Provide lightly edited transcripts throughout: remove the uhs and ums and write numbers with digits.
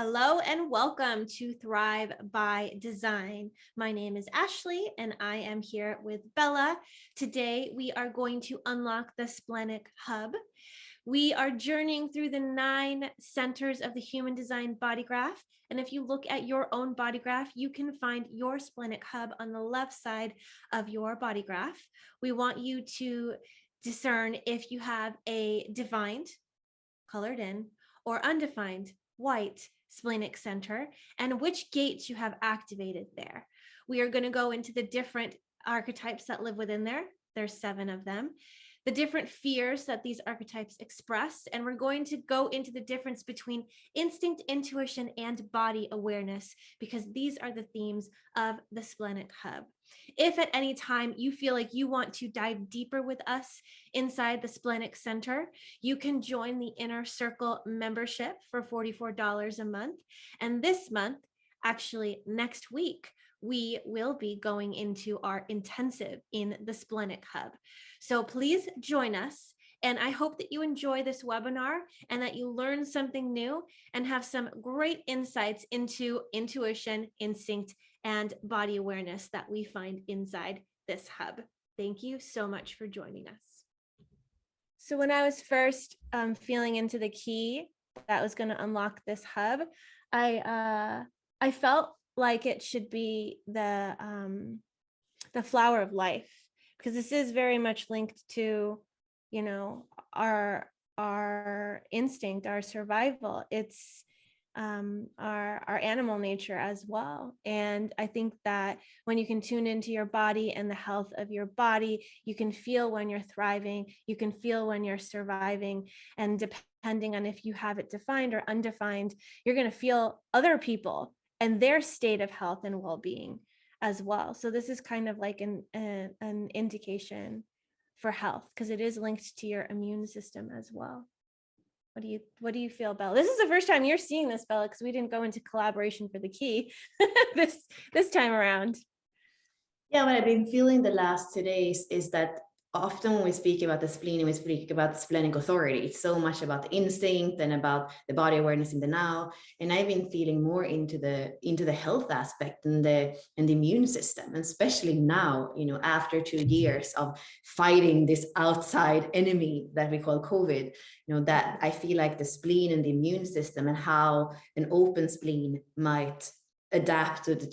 Hello and welcome to Thrive by Design. My name is Ashley and I am here with Bella. Today we are going to unlock the Splenic Hub. We are journeying through the 9 centers of the human design body graph. And if you look at your own body graph, you can find your Splenic Hub on the left side of your body graph. We want you to discern if you have a defined, colored in, or undefined, white splenic center, and which gates you have activated there. We are going to go into the different archetypes that live within there. There's 7 of them. The different fears that these archetypes express, and we're going to go into the difference between instinct, intuition, and body awareness, because these are the themes of the Splenic Hub. If at any time you feel like you want to dive deeper with us inside the Splenic Center, you can join the Inner Circle membership for $44 a month. And this month, actually next week, we will be going into our intensive in the Splenic Hub. So please join us. And I hope that you enjoy this webinar and that you learn something new and have some great insights into intuition, instinct, and body awareness that we find inside this hub. Thank you so much for joining us. So when I was first feeling into the key that was going to unlock this hub, I felt like it should be the flower of life, because this is very much linked to, you know, our instinct, our survival. It's our animal nature as well. And I think that when you can tune into your body and the health of your body, you can feel when you're thriving, you can feel when you're surviving. And depending on if you have it defined or undefined, you're going to feel other people and their state of health and well-being as well. So this is kind of like an indication for health, because it is linked to your immune system as well. What do you feel, Bella? This is the first time you're seeing this, Bella, because we didn't go into collaboration for the key this time around. Yeah, what I've been feeling the last 2 days is that often when we speak about the spleen, we speak about the splenic authority. It's so much about the instinct and about the body awareness in the now. And I've been feeling more into the health aspect and the immune system, and especially now, you know, after 2 years of fighting this outside enemy that we call COVID, you know, that I feel like the spleen and the immune system and how an open spleen might adapt to the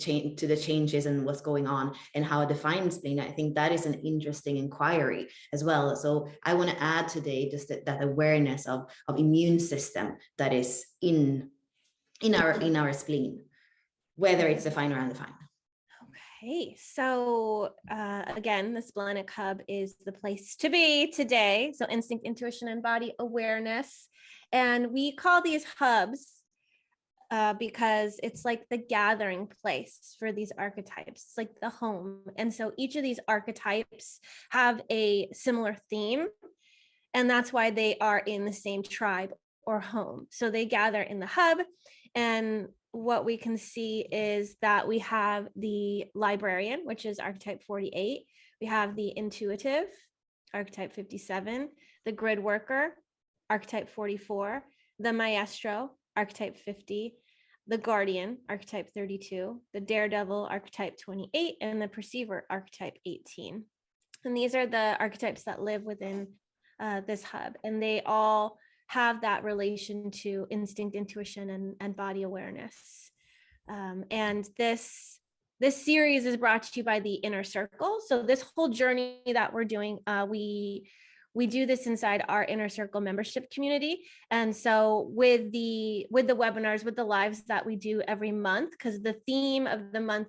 changes and what's going on, and how a defined spleen. I think that is an interesting inquiry as well. So I want to add today just that awareness of immune system that is in our spleen, whether it's defined or undefined. Okay, so again, the Splenic Hub is the place to be today. So instinct, intuition, and body awareness. And we call these hubs because it's like the gathering place for these archetypes. It's like the home. And so each of these archetypes have a similar theme, and that's why they are in the same tribe or home. So they gather in the hub, and what we can see is that we have the librarian, which is archetype 48. We have the intuitive, archetype 57, the grid worker, archetype 44, the maestro, archetype 50, the guardian, archetype 32, the daredevil, archetype 28, and the perceiver, archetype 18. And these are the archetypes that live within this hub, and they all have that relation to instinct, intuition, and body awareness. And this series is brought to you by the Inner Circle. So this whole journey that we're doing, we do this inside our Inner Circle membership community. And so with the webinars, with the lives that we do every month, because the theme of the month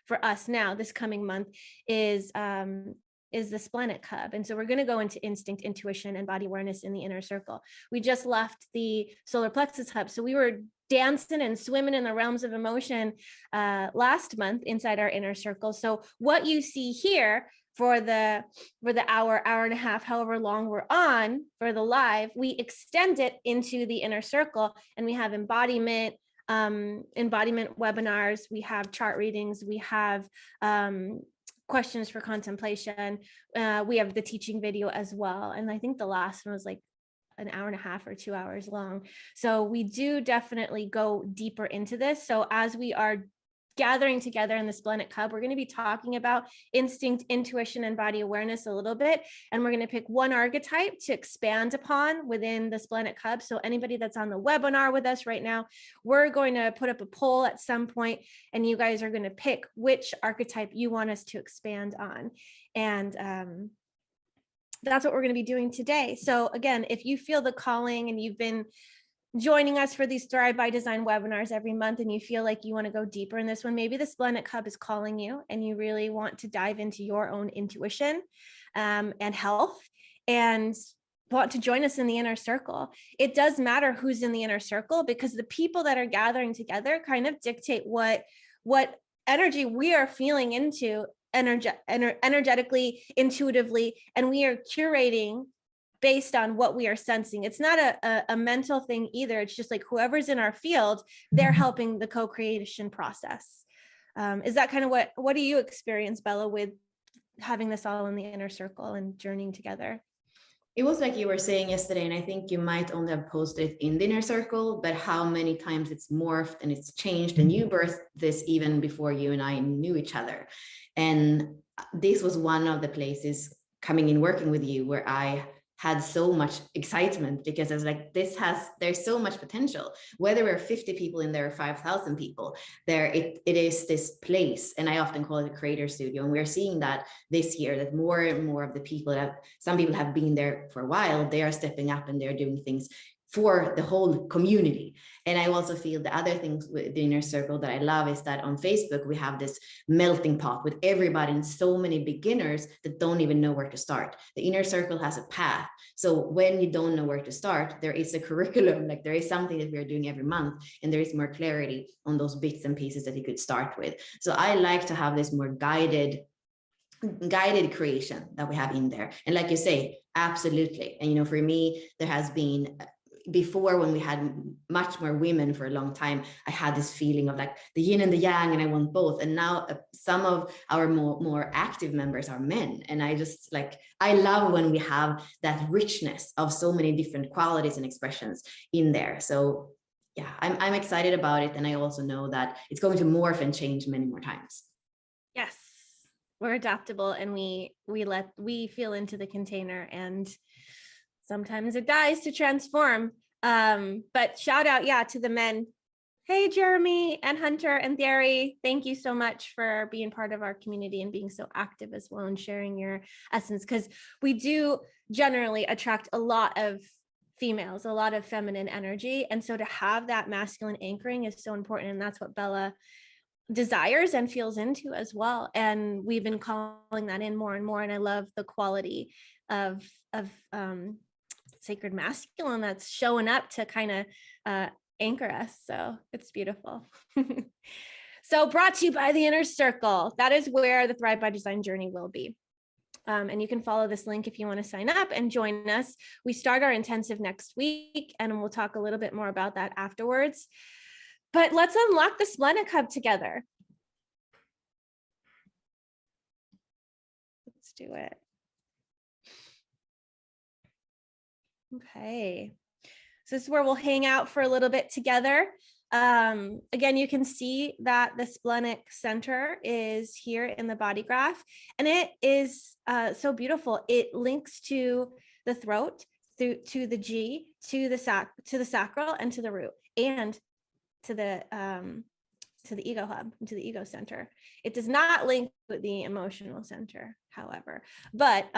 for us now, this coming month, is the Splenic Hub. And so we're going to go into instinct, intuition, and body awareness in the Inner Circle. We just left the solar plexus hub. So we were dancing and swimming in the realms of emotion last month inside our Inner Circle. So what you see here for the hour and a half, however long we're on for the live, we extend it into the Inner Circle, and we have embodiment webinars, we have chart readings, we have questions for contemplation, we have the teaching video as well. And I think the last one was like an hour and a half or 2 hours long. So we do definitely go deeper into this. So as we are gathering together in the Splenic Hub, we're going to be talking about instinct, intuition, and body awareness a little bit. And we're going to pick one archetype to expand upon within the Splenic Hub. So anybody that's on the webinar with us right now, we're going to put up a poll at some point, and you guys are going to pick which archetype you want us to expand on. And that's what we're going to be doing today. So again, if you feel the calling and you've been joining us for these Thrive by Design webinars every month, and you feel like you want to go deeper in this one, maybe the Splenic Hub is calling you and you really want to dive into your own intuition and health, and want to join us in the inner circle. It does matter who's in the inner circle, because the people that are gathering together kind of dictate what energy we are feeling into energetically, intuitively, and we are curating based on what we are sensing. It's not a mental thing either. It's just like whoever's in our field, they're helping the co-creation process. Is that kind of what do you experience, Bella, with having this all in the inner circle and journeying together? It was like you were saying yesterday, and I think you might only have posted it in the inner circle, but how many times it's morphed and it's changed, and you birthed this even before you and I knew each other. And this was one of the places coming in working with you where I had so much excitement, because I was like, there's so much potential. Whether we're 50 people in there or 5,000 people, it is this place. And I often call it a creator studio. And we're seeing that this year, that more and more of the people some people have been there for a while, they are stepping up and they're doing things for the whole community. And I also feel the other things with the inner circle that I love is that on Facebook, we have this melting pot with everybody and so many beginners that don't even know where to start. The inner circle has a path. So when you don't know where to start, there is a curriculum, like there is something that we're doing every month, and there is more clarity on those bits and pieces that you could start with. So I like to have this more guided creation that we have in there. And like you say, absolutely. And for me, there has been, before, when we had much more women for a long time, I had this feeling of like the yin and the yang, and I want both. And now some of our more active members are men. And I love when we have that richness of so many different qualities and expressions in there. So yeah, I'm excited about it. And I also know that it's going to morph and change many more times. Yes, we're adaptable, and we feel into the container, and sometimes it dies to transform. But shout out, to the men. Hey, Jeremy and Hunter and Thierry, thank you so much for being part of our community and being so active as well and sharing your essence, because we do generally attract a lot of females, a lot of feminine energy. And so to have that masculine anchoring is so important. And that's what Bella desires and feels into as well. And we've been calling that in more and more. And I love the quality of sacred masculine that's showing up to kind of anchor us. So it's beautiful. So brought to you by the Inner Circle. That is where the Thrive by Design journey will be. And you can follow this link if you want to sign up and join us. We start our intensive next week, and we'll talk a little bit more about that afterwards. But let's unlock the Splenic Hub together. Let's do it. Okay. So this is where we'll hang out for a little bit together. Again, you can see that the splenic center is here in the body graph, and it is so beautiful. It links to the throat, to the G, to the sacral, and to the root, and to the ego hub, to the ego center. It does not link with the emotional center, however, but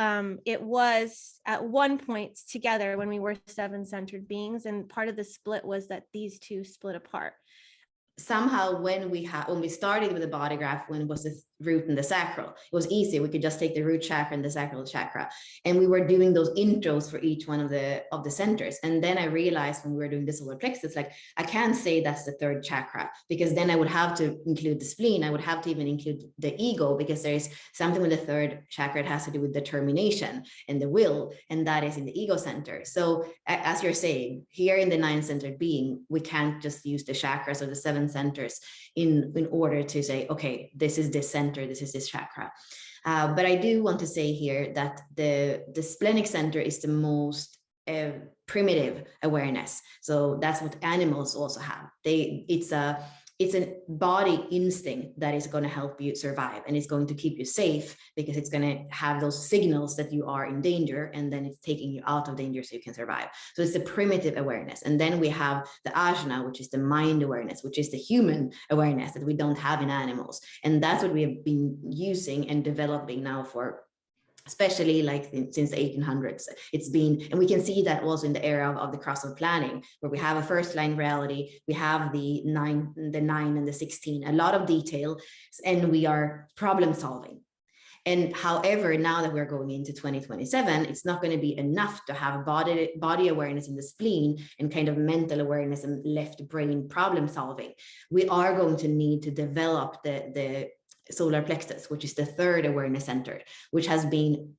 it was at one point together when we were 7-centered beings, and part of the split was that these two split apart. Somehow when we started with the body graph, when it was the root and the sacral, it was easy. We could just take the root chakra and the sacral chakra, and we were doing those intros for each one of the centers. And then I realized when we were doing the solar plexus, like I can't say that's the third chakra, because then I would have to include the spleen. I would have to even include the ego, because there is something with the third chakra. It has to do with determination and the will, and that is in the ego center. So as you're saying, here in the 9-centered being, we can't just use the chakras or the 7 centers in order to say, okay, this is this center, this is this chakra. But I do want to say here that the splenic center is the most primitive awareness. So that's what animals also have. It's a body instinct that is going to help you survive, and it's going to keep you safe because it's going to have those signals that you are in danger, and then it's taking you out of danger so you can survive. So it's a primitive awareness. And then we have the ajna, which is the mind awareness, which is the human awareness that we don't have in animals. And that's what we have been using and developing now for, especially like since the 1800s. It's been, and we can see that also in the era of the cross of planning, where we have a first line reality, we have the 9 and the 16, a lot of detail, and we are problem solving. And however, now that we're going into 2027, it's not going to be enough to have body awareness in the spleen and kind of mental awareness and left brain problem solving. We are going to need to develop the solar plexus, which is the third awareness center, which has been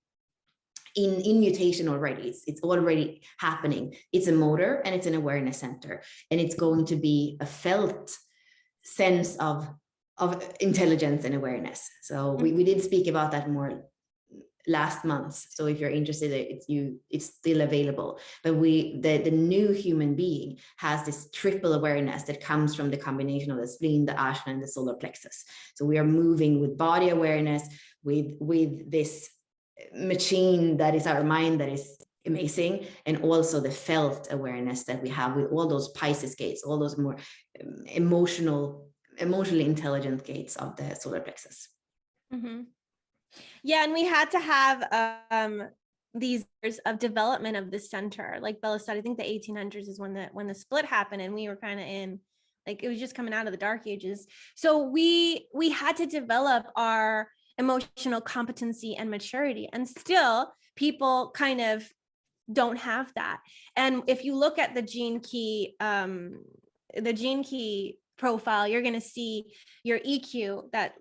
in mutation already. It's already happening. It's a motor and it's an awareness center, and it's going to be a felt sense of intelligence and awareness. So we did speak about that more last month. So if you're interested, it's still available. But the new human being has this triple awareness that comes from the combination of the spleen, the ajna, and the solar plexus. So we are moving with body awareness, with this machine that is our mind, that is amazing, and also the felt awareness that we have with all those Pisces gates, all those more emotionally intelligent gates of the solar plexus. Mm-hmm. Yeah, and we had to have these years of development of the center. Like Bella said, I think the 1800s is when the split happened, and we were kind of in, like, it was just coming out of the dark ages. So we had to develop our emotional competency and maturity, and still people kind of don't have that. And if you look at the gene key profile, you're going to see your EQ, that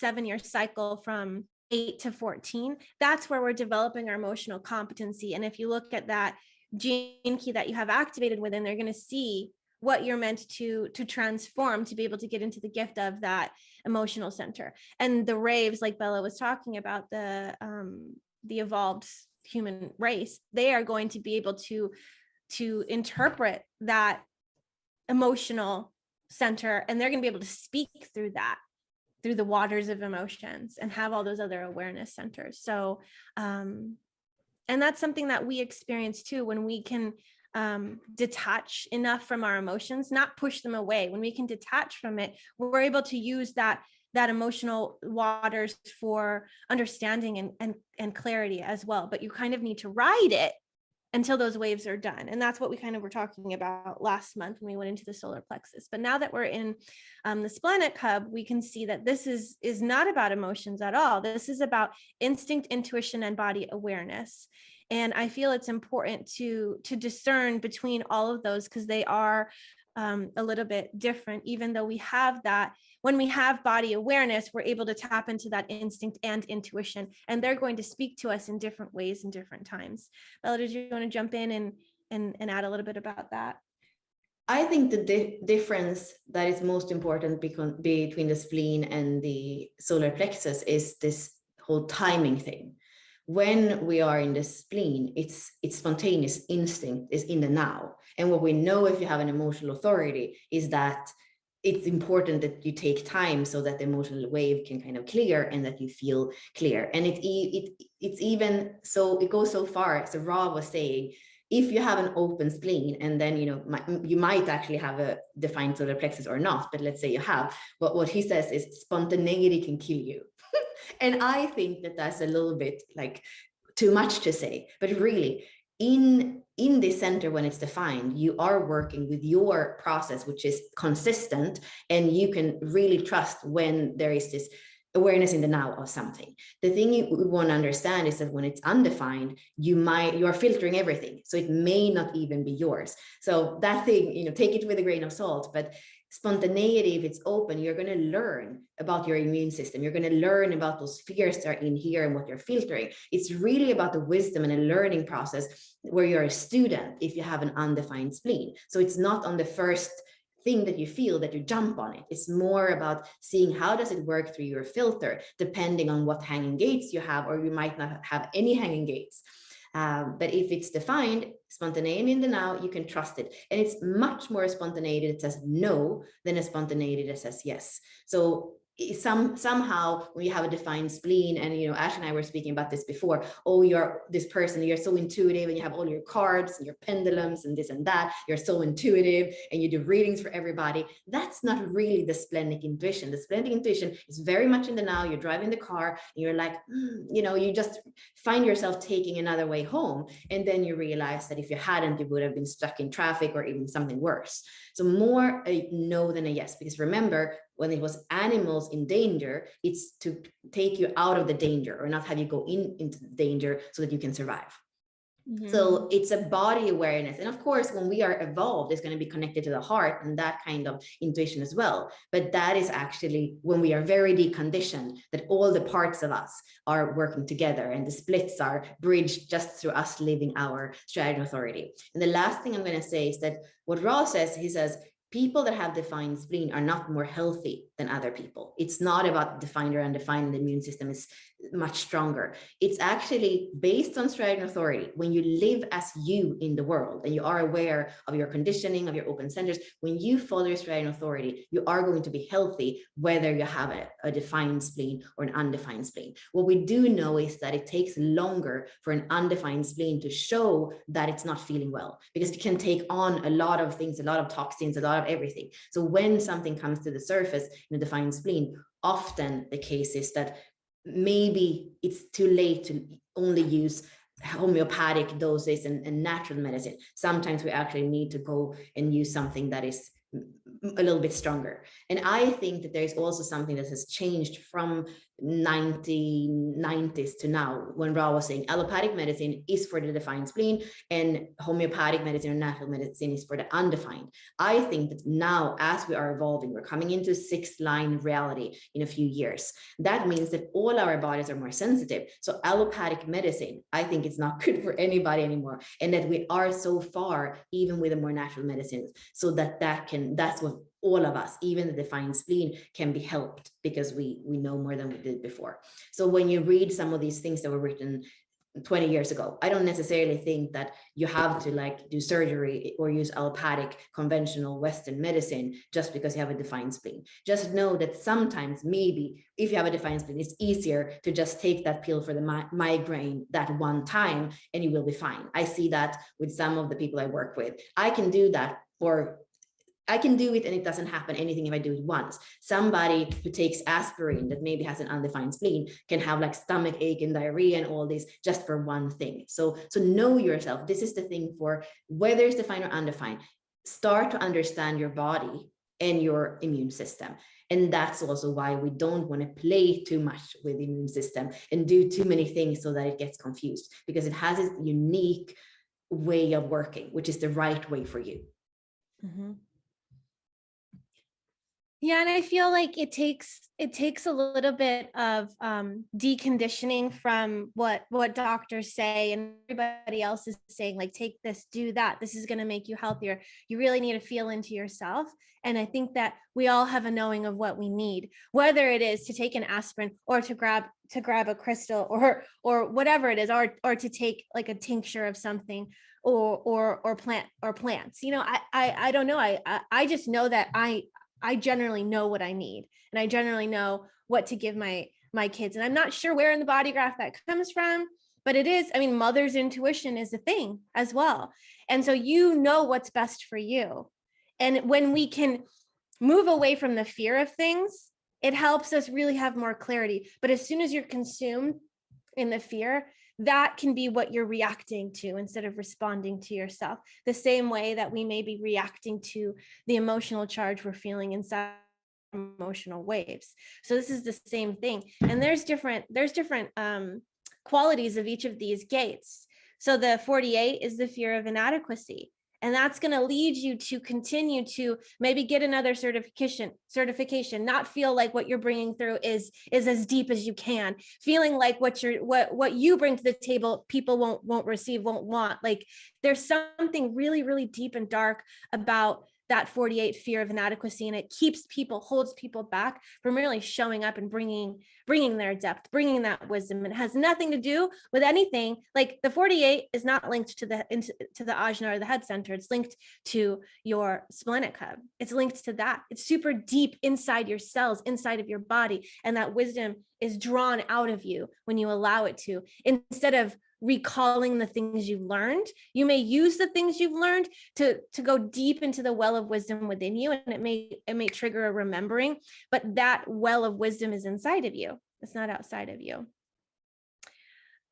7-year cycle from 8 to 14. That's where we're developing our emotional competency. And if you look at that gene key that you have activated within, they're going to see what you're meant to transform to be able to get into the gift of that emotional center. And the raves, like Bella was talking about, the evolved human race, they are going to be able to interpret that emotional center, and they're going to be able to speak through that, through the waters of emotions, and have all those other awareness centers. So and that's something that we experience too, when we can detach enough from our emotions, not push them away. When we can detach from it, we're able to use that emotional waters for understanding and clarity as well. But you kind of need to ride it until those waves are done. And that's what we kind of were talking about last month when we went into the solar plexus. But now that we're in the Splenic hub, we can see that this is not about emotions at all. This is about instinct, intuition, and body awareness. And I feel it's important to discern between all of those, because they are a little bit different, even though we have that. When we have body awareness, we're able to tap into that instinct and intuition, and they're going to speak to us in different ways in different times. Bella, did you want to jump in and add a little bit about that? I think the difference that is most important between the spleen and the solar plexus is this whole timing thing. When we are in the spleen, it's spontaneous instinct is in the now. And what we know, if you have an emotional authority, is that it's important that you take time so that the emotional wave can kind of clear and that you feel clear. And it's even so, it goes so far. So Ra was saying, if you have an open spleen, and then you might actually have a defined solar plexus or not, but let's say you have, but what he says is spontaneity can kill you. And I think that that's a little bit like too much to say, but really in this center, when it's defined, you are working with your process, which is consistent, and you can really trust when there is this awareness in the now of something. The thing you want to understand is that when it's undefined, you are filtering everything, so it may not even be yours. So that thing, take it with a grain of salt. But spontaneity, if it's open, you're going to learn about your immune system. You're going to learn about those fears that are in here and what you're filtering. It's really about the wisdom and a learning process where you're a student if you have an undefined spleen. So it's not on the first thing that you feel that you jump on it. It's more about seeing how does it work through your filter, depending on what hanging gates you have, or you might not have any hanging gates. But if it's defined spontaneity in the now, you can trust it. And it's much more spontaneity that says no than a spontaneity that says yes. So somehow when you have a defined spleen, and Ash and I were speaking about this before, oh, you're this person, you're so intuitive, and you have all your cards and your pendulums and this and that, you're so intuitive, and you do readings for everybody. That's not really the splenic intuition. The splenic intuition is very much in the now. You're driving the car and you're like, you just find yourself taking another way home, and then you realize that if you hadn't, you would have been stuck in traffic or even something worse. So more a no than a yes, because remember, when it was animals in danger, it's to take you out of the danger or not have you go into the danger so that you can survive. Mm-hmm. So it's a body awareness. And of course, when we are evolved, it's going to be connected to the heart and that kind of intuition as well. But that is actually when we are very deconditioned, that all the parts of us are working together and the splits are bridged just through us living our strategy authority. And the last thing I'm going to say is that what Ra says, he says, people that have defined spleen are not more healthy than other people. It's not about defined or undefined. The immune system is much stronger. It's actually based on strategy and authority. When you live as you in the world and you are aware of your conditioning, of your open centers, when you follow your strategy and authority, you are going to be healthy, whether you have a defined spleen or an undefined spleen. What we do know is that it takes longer for an undefined spleen to show that it's not feeling well, because it can take on a lot of things, a lot of toxins, a lot of everything. So when something comes to the surface in a defined spleen, often the case is that maybe it's too late to only use homeopathic doses and natural medicine. Sometimes we actually need to go and use something that is a little bit stronger. And I think that there's also something that has changed from 1990s to now, when Ra was saying allopathic medicine is for the defined spleen and homeopathic medicine or natural medicine is for the undefined. I think that now, as we are evolving, we're coming into sixth line reality in a few years. That means that all our bodies are more sensitive. So allopathic medicine, I think it's not good for anybody anymore. And that we are so far, even with the more natural medicines, so that's what all of us, even the defined spleen, can be helped because we know more than we did before. So when you read some of these things that were written 20 years ago, I don't necessarily think that you have to do surgery or use allopathic conventional Western medicine just because you have a defined spleen. Just know that sometimes, maybe if you have a defined spleen, it's easier to just take that pill for the migraine that one time and you will be fine. I see that with some of the people I work with. I can do that, or I can do it and it doesn't happen anything if I do it once. Somebody who takes aspirin that maybe has an undefined spleen can have stomach ache and diarrhea and all this just for one thing. So know yourself. This is the thing for whether it's defined or undefined. Start to understand your body and your immune system. And that's also why we don't want to play too much with the immune system and do too many things so that it gets confused, because it has its unique way of working, which is the right way for you. Mm-hmm. Yeah, and I feel like it takes a little bit of deconditioning from what doctors say and everybody else is saying, take this, do that. This is going to make you healthier. You really need to feel into yourself. And I think that we all have a knowing of what we need, whether it is to take an aspirin or to grab a crystal or whatever it is, or to take a tincture of something or plants. I don't know. I just know that I generally know what I need, and I generally know what to give my kids. And I'm not sure where in the body graph that comes from, but it is, mother's intuition is a thing as well. And so what's best for you. And when we can move away from the fear of things, it helps us really have more clarity. But as soon as you're consumed in the fear, that can be what you're reacting to instead of responding to yourself, the same way that we may be reacting to the emotional charge we're feeling inside emotional waves. So this is the same thing. And there's different qualities of each of these gates. So the 48 is the fear of inadequacy. And that's going to lead you to continue to maybe get another certification, not feel like what you're bringing through is as deep as you can, feeling like what you bring to the table, people won't receive, won't want. There's something really, really deep and dark about that 48 fear of inadequacy, and it holds people back from really showing up and bringing their depth, bringing that wisdom. It has nothing to do with anything. Like the 48 is not linked to the ajna or the head center. It's linked to your splenic hub. It's linked to that. It's super deep inside your cells, inside of your body. And that wisdom is drawn out of you when you allow it to. Instead of recalling the things you've learned, you may use the things you've learned to go deep into the well of wisdom within you, and it may trigger a remembering, but that well of wisdom is inside of you. It's not outside of you.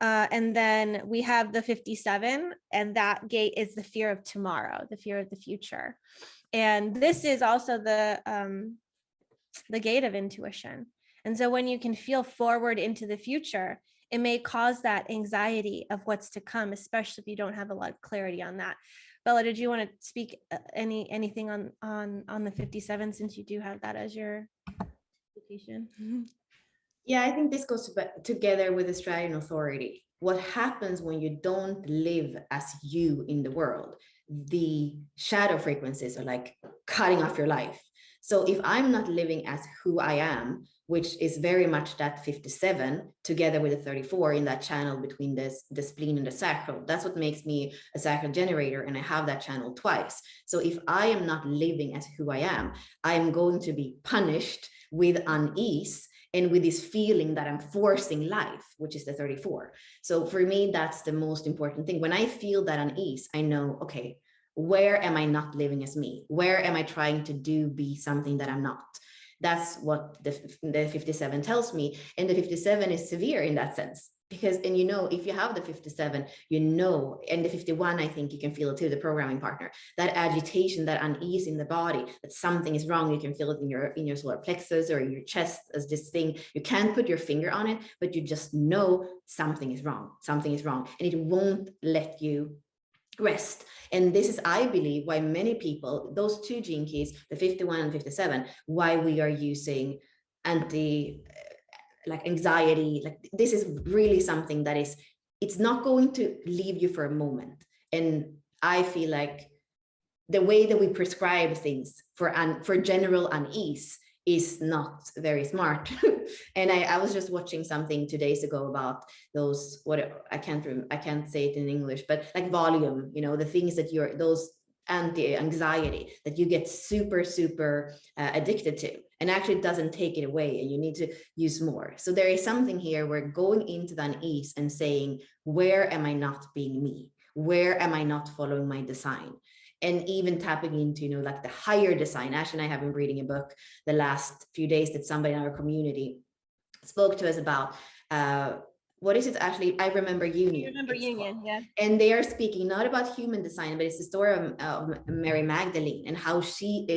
And then we have the 57, and that gate is the fear of tomorrow, the fear of the future. And this is also the gate of intuition. And so when you can feel forward into the future, it may cause that anxiety of what's to come, especially if you don't have a lot of clarity on that. Bella, did you want to speak anything on the 57, since you do have that as your education? Yeah, I think this goes together with the strategy and authority. What happens when you don't live as you in the world? The shadow frequencies are like cutting off your life. So if I'm not living as who I am, which is very much that 57 together with the 34 in that channel between the spleen and the sacral, that's what makes me a sacral generator, and I have that channel twice. So if I am not living as who I am, I'm going to be punished with unease and with this feeling that I'm forcing life, which is the 34. So for me, that's the most important thing. When I feel that unease, I know, okay, where am I not living as me? Where am I trying to be something that I'm not? That's what the 57 tells me. And the 57 is severe in that sense. Because, and if you have the 57, and the 51, I think you can feel it too, the programming partner, that agitation, that unease in the body, that something is wrong. You can feel it in your solar plexus or in your chest as this thing. You can't put your finger on it, but you just know something is wrong. Something is wrong. And it won't let you rest. And this is, I believe, why many people, those two gene keys, the 51 and 57, why we are using anxiety, like this is really something that it's not going to leave you for a moment. And I feel like the way that we prescribe things for general unease is not very smart. And I was just watching something 2 days ago about those, I can't say it in English, but like volume, the things that those anti-anxiety that you get super addicted to, and actually it doesn't take it away, and you need to use more. So there is something here where going into the unease and saying, where am I not being me? Where am I not following my design? And even tapping into, like the higher design. Ash and I have been reading a book the last few days that somebody in our community spoke to us about. What is it, Ashley? I remember Union. Yeah. And they are speaking not about human design, but it's the story of Mary Magdalene and how she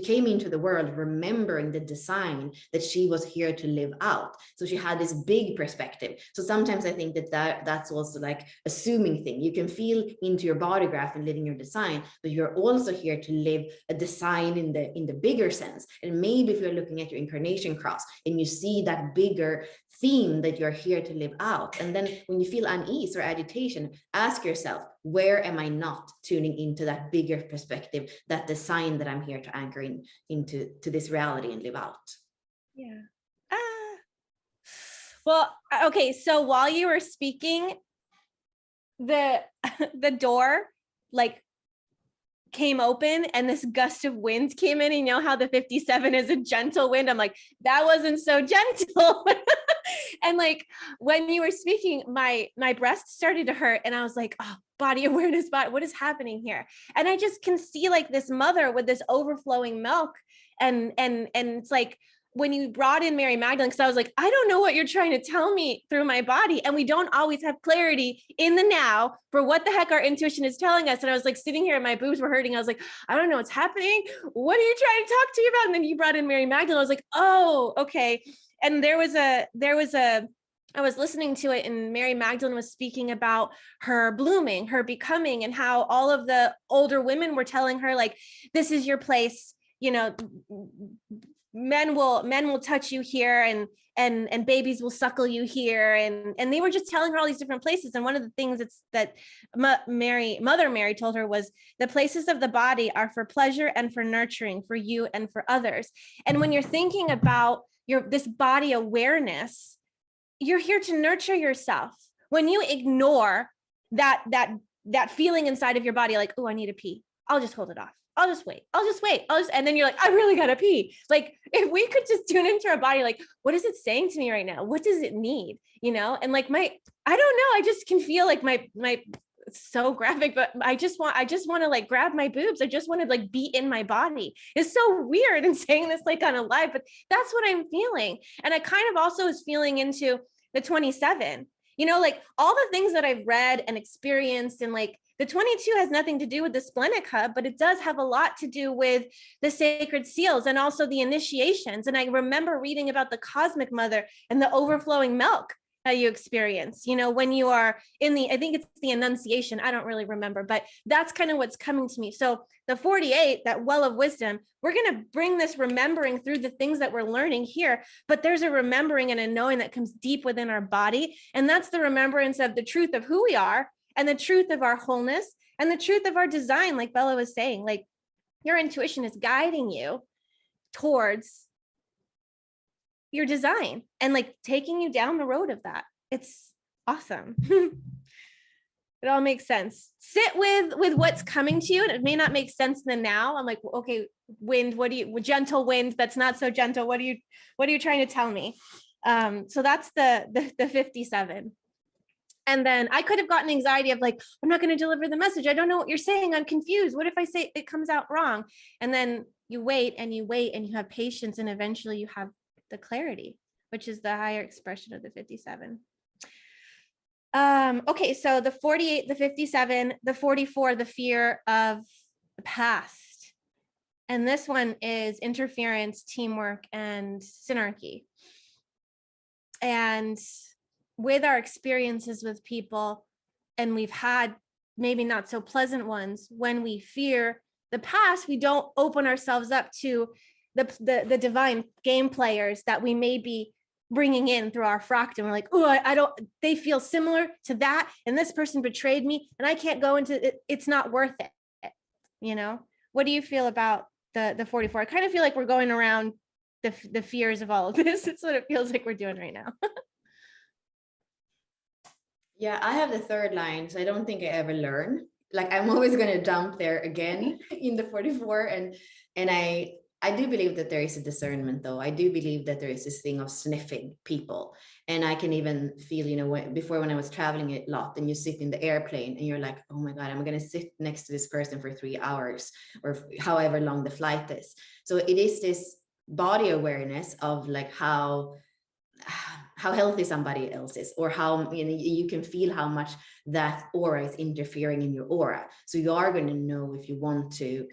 came into the world remembering the design that she was here to live out. So she had this big perspective. So sometimes I think that's also like assuming thing. You can feel into your body graph and living your design, but you're also here to live a design in the bigger sense. And maybe if you're looking at your incarnation cross and you see that bigger theme that you're here to live out. And then when you feel unease or agitation, ask yourself, where am I not tuning into that bigger perspective, that design that I'm here to anchor into this reality and live out? Yeah. Well, okay. So while you were speaking, the door came open and this gust of wind came in, and you know how the 57 is a gentle wind. I'm like, that wasn't so gentle. And when you were speaking, my breast started to hurt, and I was like, oh, body awareness, what is happening here? And I just can see this mother with this overflowing milk, and it's like, when you brought in Mary Magdalene, because I was like, I don't know what you're trying to tell me through my body. And we don't always have clarity in the now for what the heck our intuition is telling us. And I was sitting here and my boobs were hurting. I was like, I don't know what's happening. What are you trying to talk to me about? And then you brought in Mary Magdalene. I was like, oh, okay. And I was listening to it, and Mary Magdalene was speaking about her blooming, her becoming, and how all of the older women were telling her, this is your place. men will touch you here, and babies will suckle you here, and they were just telling her all these different places. And one of the things that Mother Mary told her was, the places of the body are for pleasure and for nurturing, for you and for others. And when you're thinking about this body awareness, you're here to nurture yourself. When you ignore that feeling inside of your body, like, oh, I need to pee, I'll just hold it off, I'll just wait, and then you're like, I really gotta pee. Like, if we could just tune into our body, like, what is it saying to me right now? What does it need? And like I don't know, I just can feel like my it's so graphic, but I just want to like grab my boobs. I just want to like be in my body. It's so weird and saying this like on a live, but that's what I'm feeling. And I kind of also is feeling into the 27, like all the things that I've read and experienced, and like the 22 has nothing to do with the splenic hub, but it does have a lot to do with the sacred seals and also the initiations. And I remember reading about the cosmic mother and the overflowing milk that you experience, when you are in I think it's the Annunciation. I don't really remember, but that's kind of what's coming to me. So the 48, that well of wisdom, we're going to bring this remembering through the things that we're learning here, but there's a remembering and a knowing that comes deep within our body. And that's the remembrance of the truth of who we are, and the truth of our wholeness, and the truth of our design. Like Bella was saying, like your intuition is guiding you towards your design and like taking you down the road of that. It's awesome. It all makes sense. Sit with what's coming to you, and it may not make sense in the now. I'm like, okay, wind, gentle wind that's not so gentle, what are you trying to tell me? So that's the 57. And then I could have gotten anxiety of like, I'm not going to deliver the message, I don't know what you're saying, I'm confused, what if I say it comes out wrong? And then you wait and you have patience, and eventually you have the clarity, which is the higher expression of the 57. Okay, so the 48, the 57, the 44, the fear of the past. And this one is interference, teamwork, and synarchy. And with our experiences with people, and we've had maybe not so pleasant ones, when we fear the past, we don't open ourselves up to the divine game players that we may be bringing in through our fractal. We're like, oh, I don't, they feel similar to that, and this person betrayed me, and I can't go into it. It's not worth it. What do you feel about the 44? I kind of feel like we're going around the fears of all of this. It's what it feels like we're doing right now. Yeah, I have the third line, so I don't think I ever learn. Like, I'm always going to jump there again in the 44, and I do believe that there is a discernment, though. I do believe that there is this thing of sniffing people, and I can even feel, before, when I was traveling a lot, and you sit in the airplane and you're like, oh my God, I'm going to sit next to this person for 3 hours or however long the flight is. So it is this body awareness of like how healthy somebody else is, or how you can feel how much that aura is interfering in your aura. So you are going to know if you want to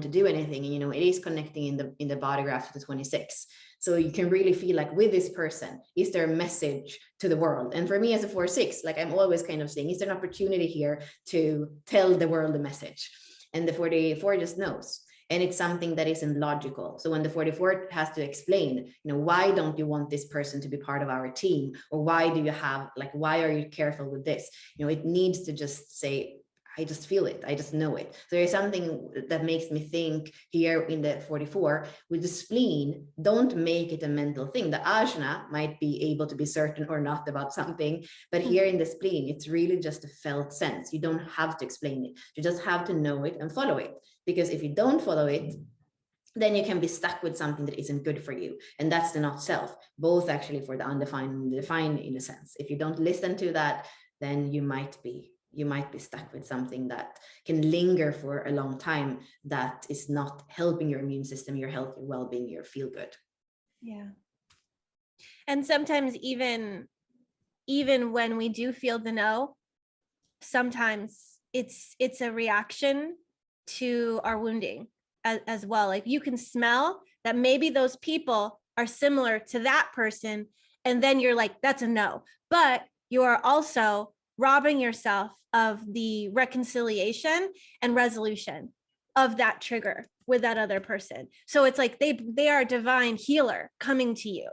do anything. And it is connecting in the body graph to the 26. So you can really feel like, with this person, is there a message to the world? And for me as a 4/6, like, I'm always kind of saying, is there an opportunity here to tell the world a message? And the 44 just knows. And it's something that isn't logical. So when the 44 has to explain, why don't you want this person to be part of our team? Or why are you careful with this? It needs to just say, I just feel it. I just know it. So there's something that makes me think here in the 44 with the spleen, don't make it a mental thing. The ajna might be able to be certain or not about something, but here in the spleen, it's really just a felt sense. You don't have to explain it. You just have to know it and follow it. Because if you don't follow it, then you can be stuck with something that isn't good for you. And that's the not self, both actually for the undefined and the defined, in a sense. If you don't listen to that, then you might be stuck with something that can linger for a long time, that is not helping your immune system, your health, your well-being, your feel good. Yeah. And sometimes even when we do feel the no, sometimes it's a reaction to our wounding as well. Like, you can smell that maybe those people are similar to that person, and then you're like, that's a no. But you are also robbing yourself of the reconciliation and resolution. of that trigger with that other person. So it's like they are a divine healer coming to you,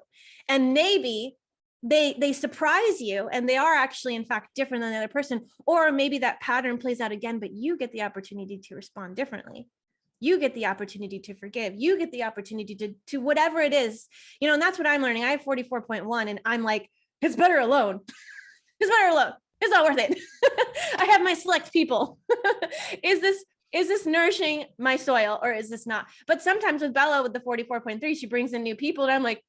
and maybe they surprise you and they are actually in fact different than the other person, or maybe that pattern plays out again, but you get the opportunity to respond differently. You get the opportunity to forgive. You get the opportunity to whatever it is, and that's what I'm learning. I have 44.1 and I'm like, it's better alone. It's better alone. It's not worth it. I have my select people. is this nourishing my soil or is this not? But sometimes with Bella, with the 44.3, she brings in new people and I'm like,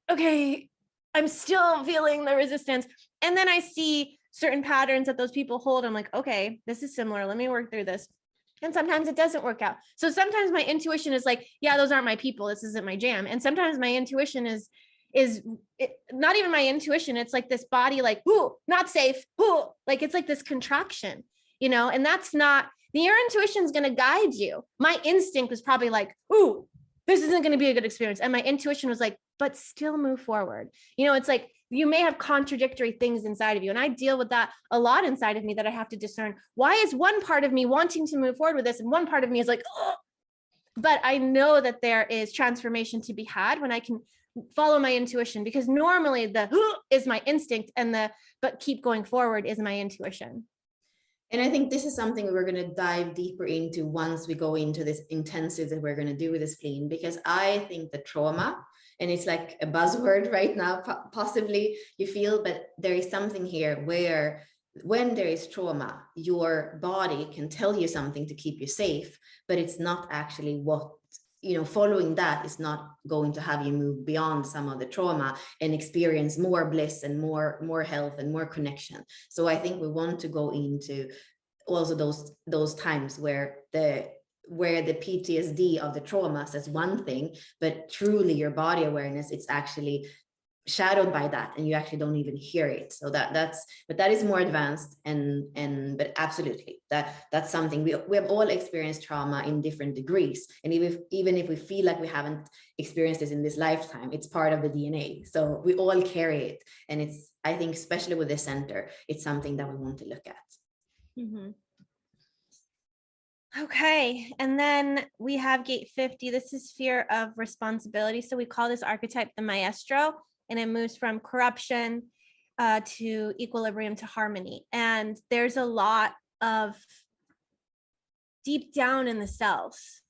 okay, I'm still feeling the resistance. And then I see certain patterns that those people hold. I'm like, okay, this is similar. Let me work through this. And sometimes it doesn't work out. So sometimes my intuition is like, yeah, those aren't my people. This isn't my jam. And sometimes my intuition is not even my intuition. It's like this body, like, ooh, not safe. Ooh, like it's like this contraction, and that's not, your intuition is going to guide you. My instinct was probably like, ooh, this isn't going to be a good experience. And my intuition was like, but still move forward. It's like you may have contradictory things inside of you. And I deal with that a lot inside of me that I have to discern. Why is one part of me wanting to move forward with this? And one part of me is like, oh, but I know that there is transformation to be had when I can follow my intuition, because normally the is my instinct and but keep going forward is my intuition. And I think this is something we're going to dive deeper into once we go into this intensive that we're going to do with the spleen, because I think the trauma, and it's like a buzzword right now, possibly you feel, but there is something here where when there is trauma, your body can tell you something to keep you safe, but it's not actually what, following that is not going to have you move beyond some of the trauma and experience more bliss and more health and more connection. So I think we want to go into also those times where the PTSD of the trauma says one thing, but truly your body awareness, it's actually shadowed by that and you actually don't even hear it. So that is more advanced, but absolutely that's something we have all experienced trauma in different degrees, and even if we feel like we haven't experienced this in this lifetime, it's part of the DNA, so we all carry it. And it's, I think, especially with this center, it's something that we want to look at. Mm-hmm. Okay, and then we have gate 50. This is fear of responsibility. So we call this archetype the maestro, and it moves from corruption to equilibrium to harmony. And there's a lot of deep down in the cells.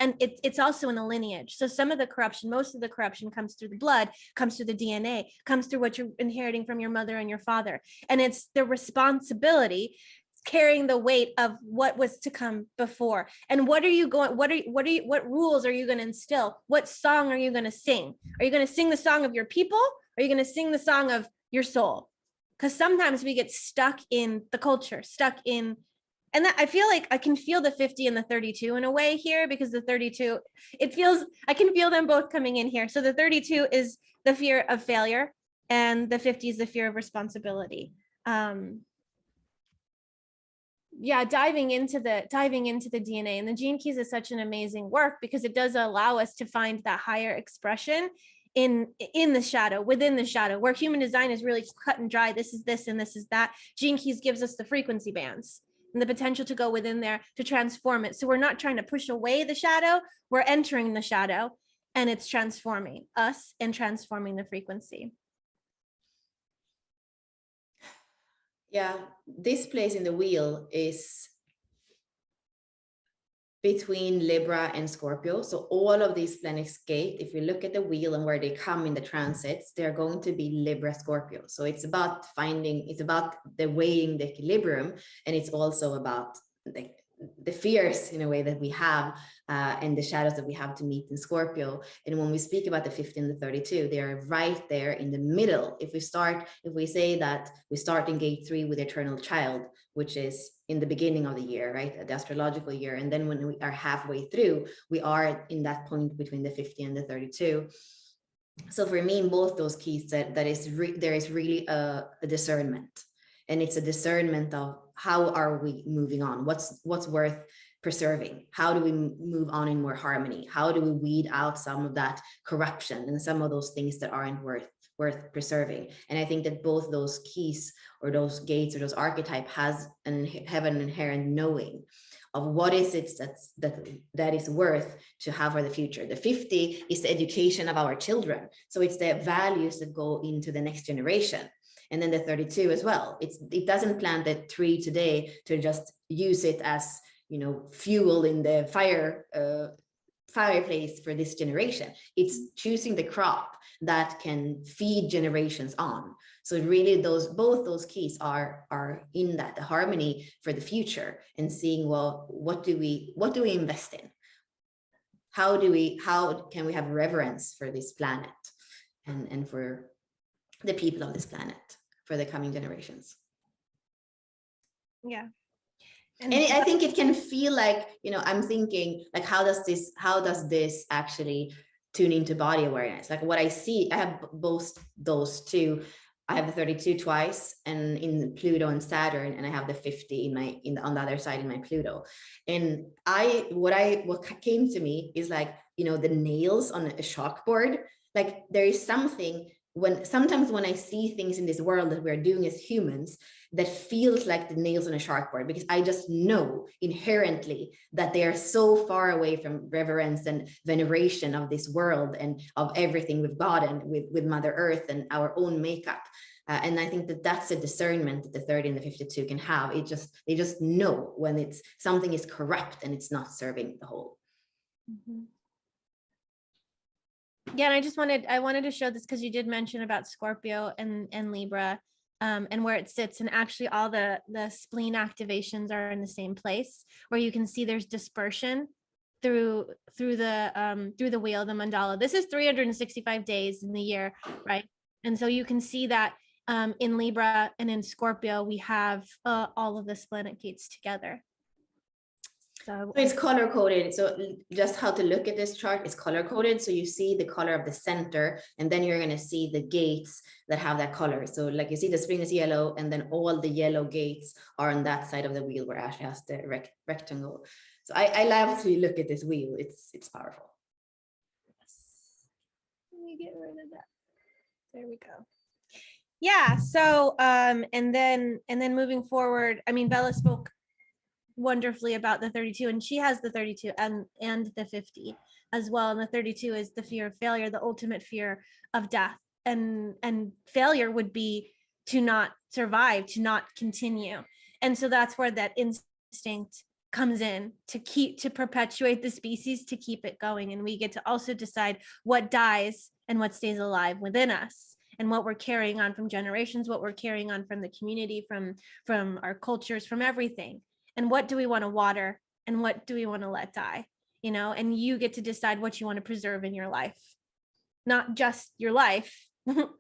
And it's also in the lineage. So some of the corruption, most of the corruption comes through the blood, comes through the DNA, comes through what you're inheriting from your mother and your father. And it's the responsibility carrying the weight of what was to come before. And what rules are you going to instill? What song are you going to sing? Are you going to sing the song of your people? Or are you going to sing the song of your soul? Because sometimes we get stuck in the culture, stuck in, and that I feel like I can feel the 50 and the 32 in a way here, because the 32, I can feel them both coming in here. So the 32 is the fear of failure and the 50 is the fear of responsibility. Diving into the DNA and the gene keys is such an amazing work, because it does allow us to find that higher expression in the shadow, within the shadow, where human design is really cut and dry. This is this and this is that. Gene keys gives us the frequency bands and the potential to go within there to transform it. So we're not trying to push away the shadow, we're entering the shadow, and it's transforming us and transforming the frequency. Yeah, this place in the wheel is between Libra and Scorpio. So all of these Splenic gate, if you look at the wheel and where they come in the transits, they're going to be Libra, Scorpio. So it's about the weighing the equilibrium, and it's also about the fears in a way that we have and the shadows that we have to meet in Scorpio. And when we speak about the 50 and the 32, they are right there in the middle. If we say that we start in gate 3 with eternal child, which is in the beginning of the year, right, the astrological year, and then when we are halfway through, we are in that point between the 50 and the 32. So for me, in both those keys, there is really a discernment. And it's a discernment of how are we moving on? What's worth preserving? How do we move on in more harmony? How do we weed out some of that corruption and some of those things that aren't worth preserving? And I think that both those keys or those gates or those archetype have an inherent knowing what is it that is worth to have for the future. The 50 is the education of our children. So it's the values that go into the next generation. And then the 32 as well. It doesn't plant the tree today to just use it as, you know, fuel in the fireplace for this generation. It's choosing the crop that can feed generations on. So really both those keys are in that, the harmony for the future, and seeing, well, what do we invest in? How can we have reverence for this planet and for the people of this planet for the coming generations? Yeah. And I think it can feel like, you know, I'm thinking like, how does this actually tune into body awareness? Like what I see, I have both those two. I have the 32 twice, and in Pluto and Saturn, and I have the 50 on the other side in my Pluto. And what came to me is like, you know, the nails on a chalkboard. Like there is something sometimes when I see things in this world that we're doing as humans that feels like the nails on a chalkboard, because I just know inherently that they are so far away from reverence and veneration of this world and of everything we've gotten with Mother Earth and our own makeup. And I think that that's a discernment that the 30 and the 52 can have. They just know when something is corrupt and it's not serving the whole. Mm-hmm. Yeah, and I wanted to show this because you did mention about Scorpio and Libra, and where it sits, and actually all the spleen activations are in the same place, where you can see there's dispersion through the wheel of the mandala. This is 365 days in the year, right? And so you can see that in Libra and in Scorpio we have all of the splenic gates together. So it's color coded. So just how to look at this chart is color coded. So you see the color of the center, and then you're going to see the gates that have that color. So like you see the spleen is yellow, and then all the yellow gates are on that side of the wheel where Ashley has the rectangle. So I love to look at this wheel. It's powerful. Let me get rid of that. There we go. Yeah. So and then moving forward, I mean, Bella spoke wonderfully about the 32, and she has the 32 and the 50 as well. And the 32 is the fear of failure, the ultimate fear of death, and failure would be to not survive, to not continue. And so that's where that instinct comes in, to perpetuate the species, to keep it going. And we get to also decide what dies and what stays alive within us, and what we're carrying on from generations, what we're carrying on from the community, from our cultures, from everything. And what do we want to water, and what do we want to let die, you know? And you get to decide what you want to preserve in your life, not just your life,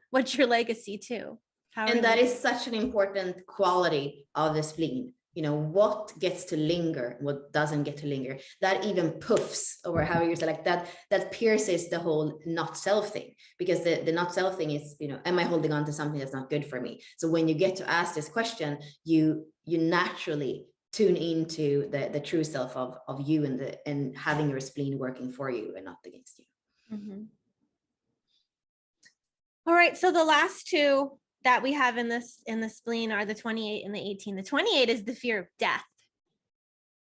what's your legacy too. And that is such an important quality of the spleen. You know, what gets to linger, what doesn't get to linger. That even puffs, or however you say, like that pierces the whole not self thing, because the not self thing is, you know, am I holding on to something that's not good for me? So when you get to ask this question, you naturally tune into the true self of you and having your spleen working for you and not against you. Mm-hmm. All right, so the last two that we have in the spleen are the 28 and the 18. The 28 is the fear of death.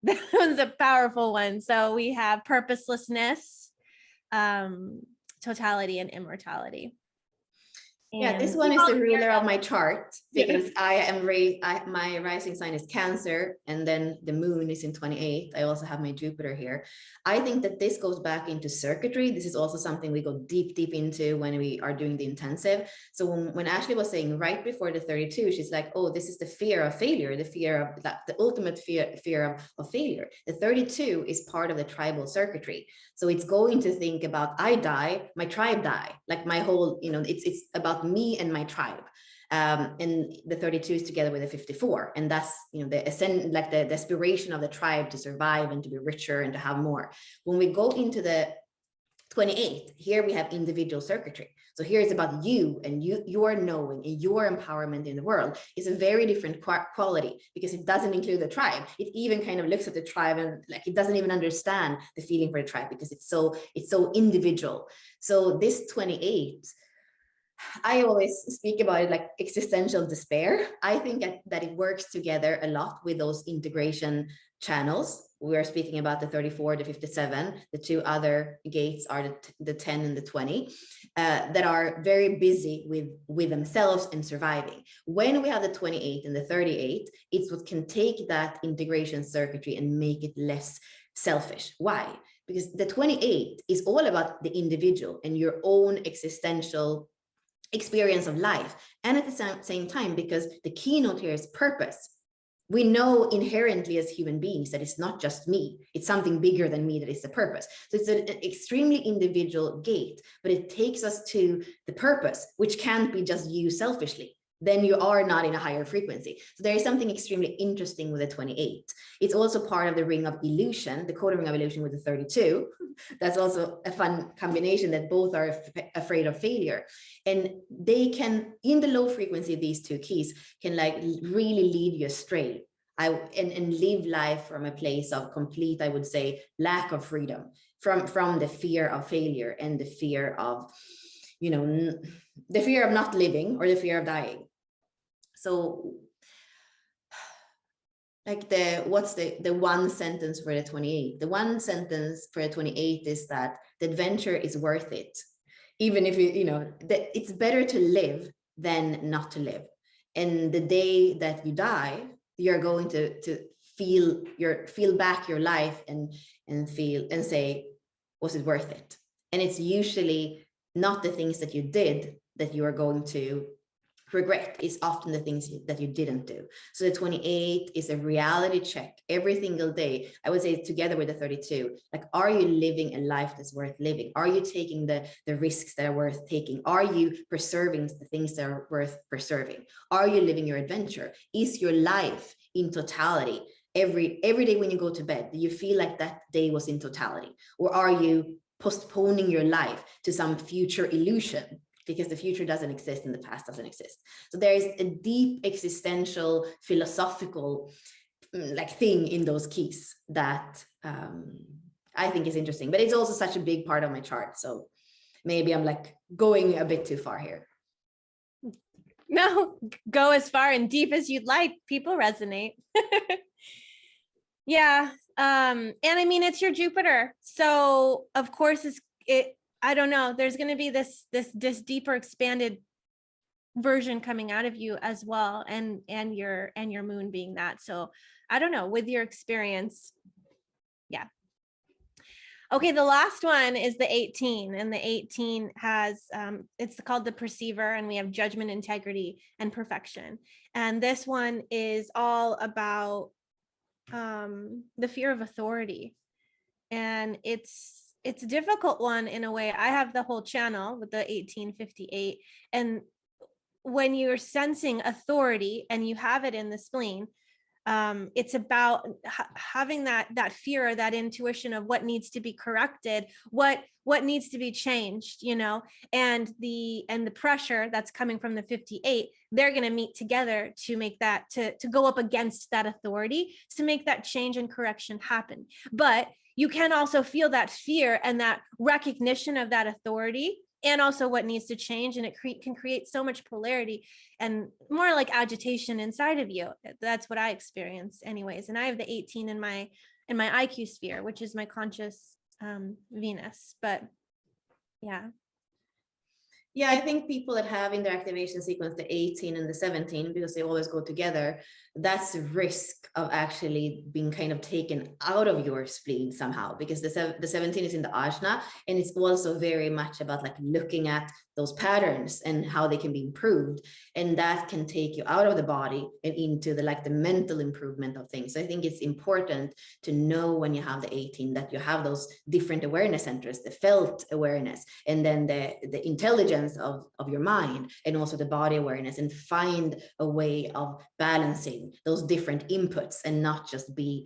That one's a powerful one. So we have purposelessness, totality, and immortality. Yeah, this one is the ruler of my chart, because I am my rising sign is Cancer, and then the moon is in 28. I also have my Jupiter here. I think that this goes back into circuitry. This is also something we go deep into when we are doing the intensive. So when Ashley was saying right before the 32, she's like, oh, this is the fear of failure, the fear of that, the ultimate fear of failure. The 32 is part of the tribal circuitry. So it's going to think about, I die, my tribe die, like my whole, you know, it's about me and my tribe. And the 32 is together with the 54, and that's, you know, the ascend, like the aspiration of the tribe to survive and to be richer and to have more. When we go into the 28, here we have individual circuitry. So here it's about you and your knowing and your empowerment in the world. Is a very different quality, because it doesn't include the tribe. It even kind of looks at the tribe and like it doesn't even understand the feeling for the tribe, because it's so individual. So this 28, I always speak about it like existential despair. I think that it works together a lot with those integration channels, we are speaking about the 34, the 57. The two other gates are the 10 and the 20, that are very busy with themselves and surviving. When we have the 28 and the 38, it's what can take that integration circuitry and make it less selfish. Why? Because the 28 is all about the individual and your own existential experience of life. And at the same time, because the keynote here is purpose. We know inherently as human beings that it's not just me, it's something bigger than me that is the purpose. So it's an extremely individual gate, but it takes us to the purpose, which can't be just you selfishly. Then you are not in a higher frequency. So there is something extremely interesting with the 28. It's also part of the ring of illusion, the code ring of illusion with the 32. That's also a fun combination, that both are afraid of failure. And they can, in the low frequency, these two keys can like really lead you astray. And live life from a place of complete, I would say, lack of freedom, from the fear of failure and the fear of, the fear of not living or the fear of dying. So like what's the one sentence for the 28? The one sentence for the 28 is that the adventure is worth it. Even if it's better to live than not to live. And the day that you die, you're going to feel back your life and feel and say, was it worth it? And it's usually not the things that you did that you are going to regret. Is often the things that you didn't do. So the 28 is a reality check every single day. I would say together with the 32, like, are you living a life that's worth living? Are you taking the risks that are worth taking? Are you preserving the things that are worth preserving? Are you living your adventure? Is your life in totality? Every day when you go to bed, do you feel like that day was in totality? Or are you postponing your life to some future illusion? Because the future doesn't exist and the past doesn't exist. So there is a deep existential philosophical thing in those keys that I think is interesting, but it's also such a big part of my chart. So maybe I'm going a bit too far here. No, go as far and deep as you'd like. People resonate. Yeah. And I mean, it's your Jupiter. So of course I don't know, there's going to be this deeper expanded version coming out of you as well. And your moon being that. So I don't know, with your experience. Yeah. Okay. The last one is the 18, and the 18 has, it's called the perceiver, and we have judgment, integrity, and perfection. And this one is all about the fear of authority. And it's a difficult one in a way. I have the whole channel with the 1858. And when you're sensing authority and you have it in the spleen, it's about having that fear, or that intuition of what needs to be corrected, what needs to be changed, and the pressure that's coming from the 58. They're going to meet together to make that, to go up against that authority, to make that change and correction happen. But you can also feel that fear and that recognition of that authority, and also what needs to change. And it can create so much polarity and more like agitation inside of you. That's what I experience anyways. And I have the 18 in my IQ sphere, which is my conscious Venus. But yeah. Yeah, I think people that have in their activation sequence the 18 and the 17, because they always go together, that's the risk of actually being kind of taken out of your spleen somehow, because the 17 is in the ajna, and it's also very much about looking at those patterns and how they can be improved, and that can take you out of the body and into the mental improvement of things. So I think it's important to know when you have the 18 that you have those different awareness centers, the felt awareness, and then the intelligence of your mind, and also the body awareness, and find a way of balancing those different inputs, and not just do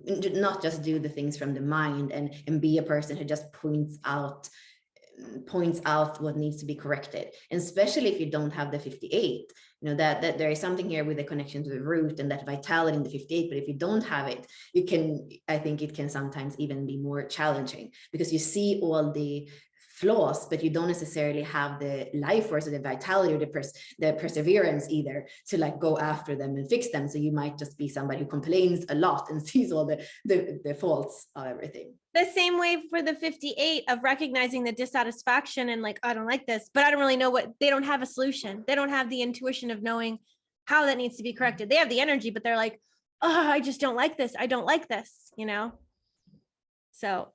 the things from the mind and be a person who just points out what needs to be corrected. And especially if you don't have the 58, that there is something here with the connection to the root and that vitality in the 58. But if you don't have it, I think it can sometimes even be more challenging, because you see all the flaws, but you don't necessarily have the life force or the vitality or the perseverance either to like go after them and fix them. So you might just be somebody who complains a lot and sees all the faults of everything. The same way for the 58 of recognizing the dissatisfaction and like, I don't like this, but I don't really know what, they don't have a solution. They don't have the intuition of knowing how that needs to be corrected. They have the energy, but they're like, oh, I just don't like this. I don't like this, you know? So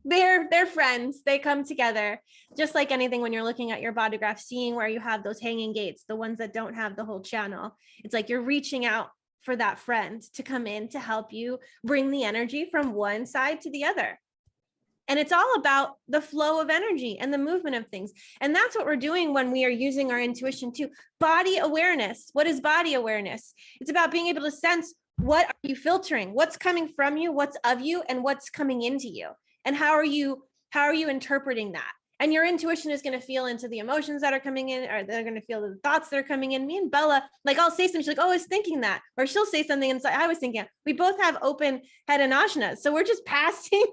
they're friends. They come together just like anything when you're looking at your body graph, seeing where you have those hanging gates, the ones that don't have the whole channel. It's like you're reaching out for that friend to come in to help you bring the energy from one side to the other. And it's all about the flow of energy and the movement of things. And that's what we're doing when we are using our intuition too. Body awareness. What is body awareness? It's about being able to sense, what are you filtering? What's coming from you? What's of you? And what's coming into you? And how are you interpreting that? And your intuition is going to feel into the emotions that are coming in, or they're going to feel the thoughts that are coming in. Me and Bella, like I'll say something, she's like, oh, I was thinking that. Or she'll say something and I was thinking. We both have open head and ajna. So we're just passing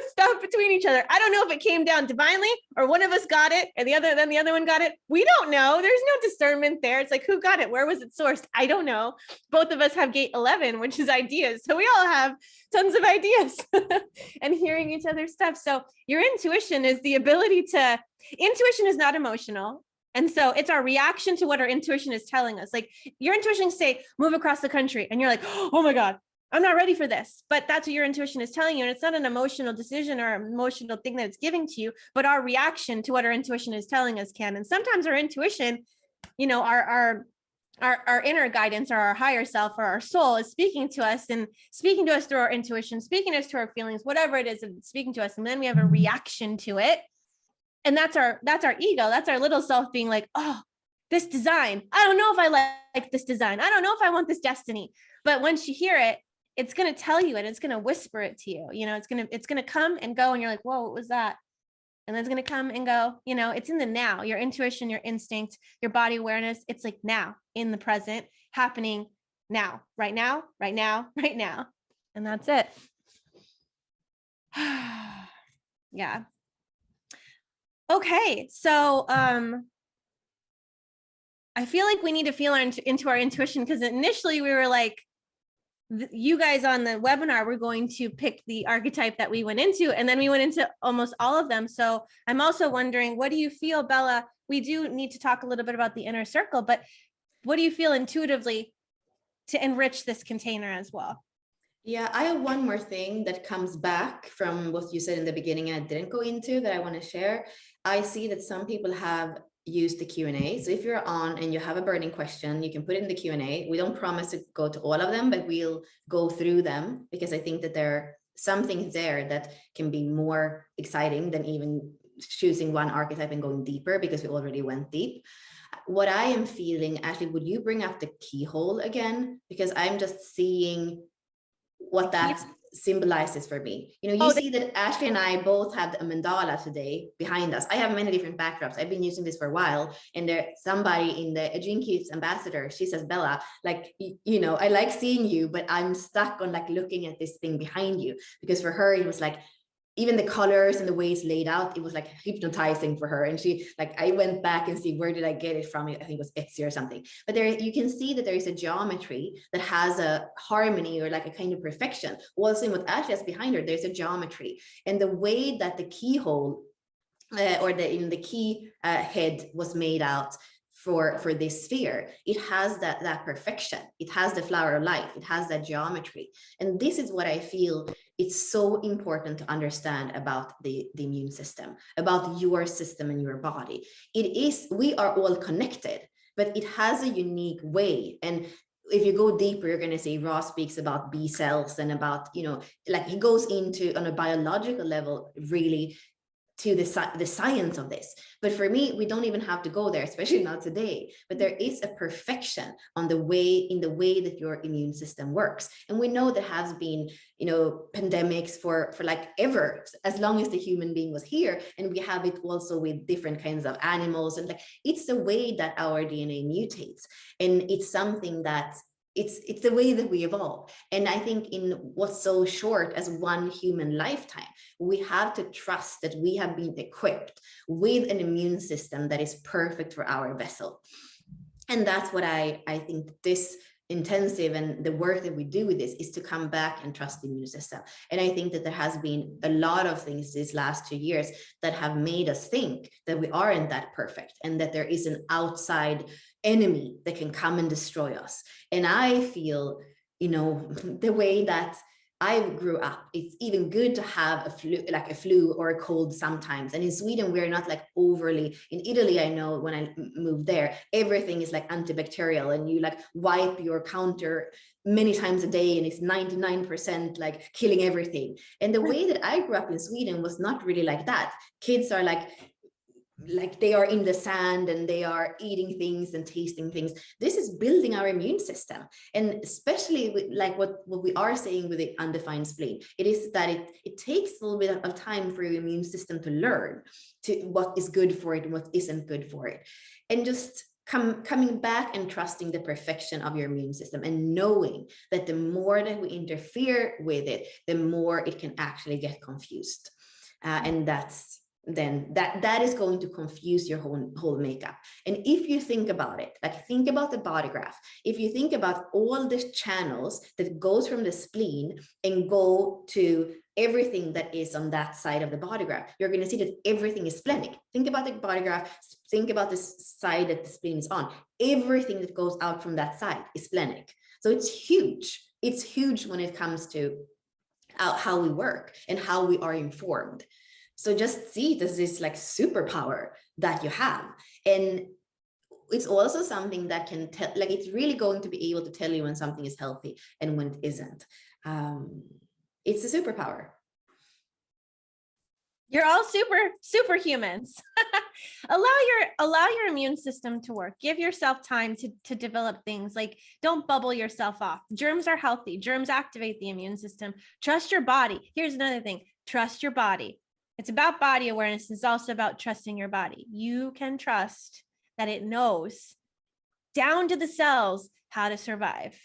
stuff between each other. I don't know if it came down divinely or one of us got it and then the other one got it. We don't know. There's no discernment there. It's like, who got it? Where was it sourced? I don't know. Both of us have gate 11, which is ideas. So we all have tons of ideas and hearing each other's stuff. So your intuition is the ability to, intuition is not emotional. And so it's our reaction to what our intuition is telling us. Like your intuition say, move across the country. And you're like, oh my God, I'm not ready for this. But that's what your intuition is telling you. And it's not an emotional decision or emotional thing that it's giving to you, but our reaction to what our intuition is telling us can. And sometimes our intuition, you know, our inner guidance or our higher self or our soul is speaking to us through our intuition, speaking to us through our feelings, whatever it is, speaking to us. And then we have a reaction to it. And that's our ego. That's our little self being like, oh, this design, I don't know if I like this design. I don't know if I want this destiny. But once you hear it, it's going to tell you and it's going to whisper it to you. You know, it's going to come and go. And you're like, whoa, what was that? And then it's going to come and go, you know, it's in the now, your intuition, your instinct, your body awareness. It's like now in the present, happening now, right now, right now, right now. And that's it. Yeah. Okay. So, I feel like we need to feel into our intuition, because initially we were like, you guys on the webinar were going to pick the archetype that we went into, and then we went into almost all of them. So I'm also wondering, what do you feel, Bella? We do need to talk a little bit about the inner circle, but what do you feel intuitively to enrich this container as well? Yeah, I have one more thing that comes back from what you said in the beginning and I didn't go into that I want to share. I see that some people have used the Q&A. So if you're on and you have a burning question, you can put it in the Q&A. We don't promise to go to all of them, but we'll go through them, because I think that there are some things there that can be more exciting than even choosing one archetype and going deeper, because we already went deep. What I am feeling, Ashley, would you bring up the keyhole again? Because I'm just seeing what that symbolizes for me. You know, you see that Ashley and I both have a mandala today behind us. I have many different backdrops. I've been using this for a while, and there somebody in the Jinkies ambassador, she says, Bella, like, you know, I like seeing you, but I'm stuck on like looking at this thing behind you, because for her it was like, even the colors and the way it's laid out, it was like hypnotizing for her. And she, like, I went back and see, where did I get it from? I think it was Etsy or something. But there, you can see that there is a geometry that has a harmony or like a kind of perfection. Also in what Ashley has behind her, there's a geometry. And the way that the keyhole or the key head was made out for this sphere, it has that perfection. It has the flower of life. It has that geometry. And this is what I feel it's so important to understand about the immune system, about your system and your body. It is, we are all connected, but it has a unique way. And if you go deeper, you're going to see Ross speaks about B cells and about, you know, like he goes into on a biological level, really to the science of this. But for me, we don't even have to go there, especially not today. But there is a perfection on the way that your immune system works. And we know there has been, you know, pandemics for like ever, as long as the human being was here. And we have it also with different kinds of animals. And like, it's the way that our DNA mutates. And it's something that it's the way that we evolve. And I think in what's so short as one human lifetime, we have to trust that we have been equipped with an immune system that is perfect for our vessel. And that's what I think this intensive and the work that we do with this is to come back and trust the immune system. And I think that there has been a lot of things these last 2 years that have made us think that we aren't that perfect and that there is an outside enemy that can come and destroy us. And I feel, you know, the way that I grew up, it's even good to have a flu or a cold sometimes. And in Sweden, we're not like overly, in Italy, I know when I moved there, everything is like antibacterial and you like wipe your counter many times a day and it's 99% like killing everything. And the way that I grew up in Sweden was not really like that. Kids are like they are in the sand and they are eating things and tasting things. This is building our immune system. And especially with like what we are saying with the undefined spleen, it is that it takes a little bit of time for your immune system to learn to what is good for it and what isn't good for it. And just coming back and trusting the perfection of your immune system and knowing that the more that we interfere with it, the more it can actually get confused. And then that is going to confuse your whole makeup. And if you think about it, like think about the body graph, if you think about all the channels that goes from the spleen and go to everything that is on that side of the body graph, you're going to see that everything is splenic. Think about the body graph, think about this side that the spleen is on. Everything that goes out from that side is splenic. So it's huge. It's huge when it comes to how we work and how we are informed. So just see it as this like superpower that you have. And it's also something that can tell, like it's really going to be able to tell you when something is healthy and when it isn't. It's a superpower. You're all superhumans. allow your immune system to work. Give yourself time to develop things. Like don't bubble yourself off. Germs are healthy. Germs activate the immune system. Trust your body. Here's another thing. Trust your body. It's about body awareness. It's also about trusting your body. You can trust that it knows down to the cells how to survive.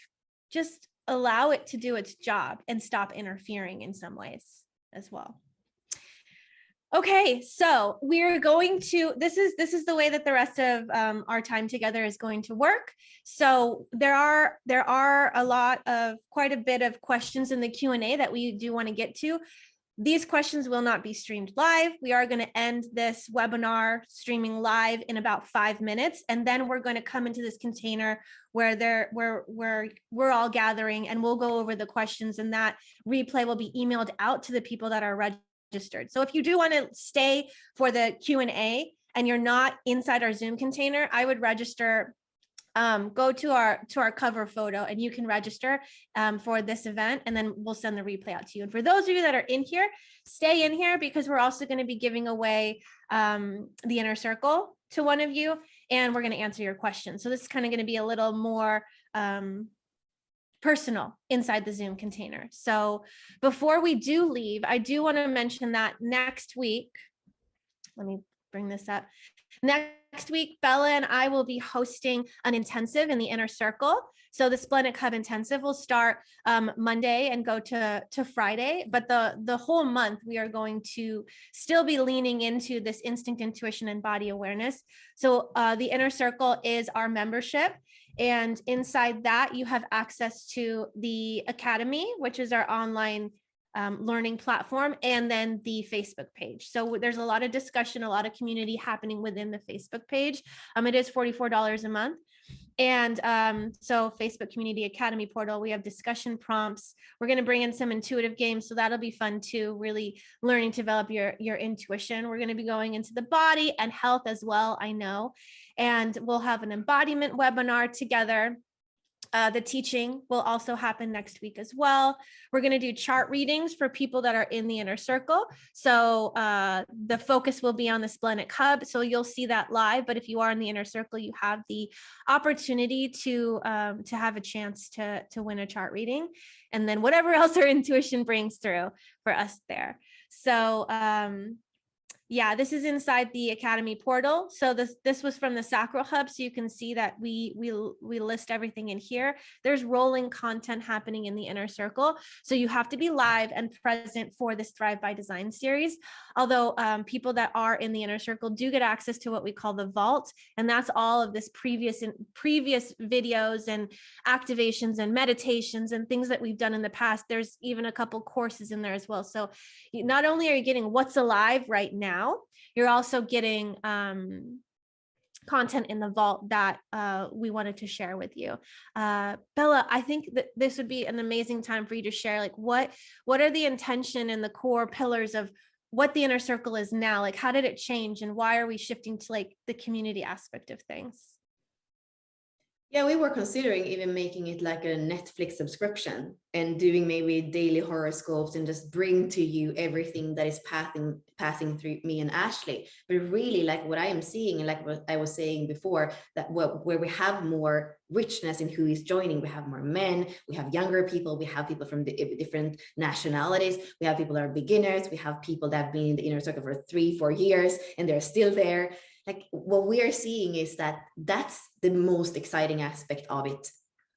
Just allow it to do its job and stop interfering in some ways as well. Okay, so we're going to, this is the way that the rest of our time together is going to work. So there are quite a bit of questions in the Q&A that we do want to get to. These questions will not be streamed live. We are going to end this webinar streaming live in about 5 minutes. And then we're going to come into this container where we're all gathering and we'll go over the questions, and that replay will be emailed out to the people that are registered. So if you do want to stay for the Q&A and you're not inside our Zoom container, I would register. Go to our cover photo and you can register for this event, and then we'll send the replay out to you. And for those of you that are in here, stay in here because we're also going to be giving away the inner circle to one of you, and we're going to answer your questions. So this is kind of going to be a little more personal inside the Zoom container. So before we do leave, I do want to mention that next week, let me bring this up. Next week, Bella and I will be hosting an intensive in the inner circle. So the Splenic Hub intensive will start Monday and go to Friday, but the whole month we are going to still be leaning into this instinct, intuition, and body awareness. So the inner circle is our membership. And inside that, you have access to the Academy, which is our online learning platform, and then the Facebook page. So there's a lot of discussion, a lot of community happening within the Facebook page. It is $44 a month. And so Facebook Community Academy portal, we have discussion prompts. We're going to bring in some intuitive games. So that'll be fun too, really learning to develop your intuition. We're going to be going into the body and health as well, I know. And we'll have an embodiment webinar together. The teaching will also happen next week as well. We're going to do chart readings for people that are in the inner circle. So the focus will be on the Splenic Hub. So you'll see that live. But if you are in the inner circle, you have the opportunity to have a chance to win a chart reading, and then whatever else our intuition brings through for us there. So Yeah, this is inside the Academy portal. So this was from the Sacral Hub. So you can see that we list everything in here. There's rolling content happening in the inner circle. So you have to be live and present for this Thrive by Design series. Although people that are in the inner circle do get access to what we call the vault. And that's all of this previous videos and activations and meditations and things that we've done in the past. There's even a couple courses in there as well. So not only are you getting what's alive right now, you're also getting content in the vault that we wanted to share with you. Bella, I think that this would be an amazing time for you to share, like what are the intention and the core pillars of what the inner circle is now? Like, how did it change and why are we shifting to like the community aspect of things? Yeah, we were considering even making it like a Netflix subscription and doing maybe daily horoscopes and just bring to you everything that is passing through me and Ashley. But really, like what I am seeing, and like what I was saying before, that where we have more richness in who is joining, we have more men, we have younger people, we have people from the different nationalities, we have people that are beginners, we have people that have been in the inner circle for 3-4 years and they're still there. Like what we are seeing is that that's the most exciting aspect of it.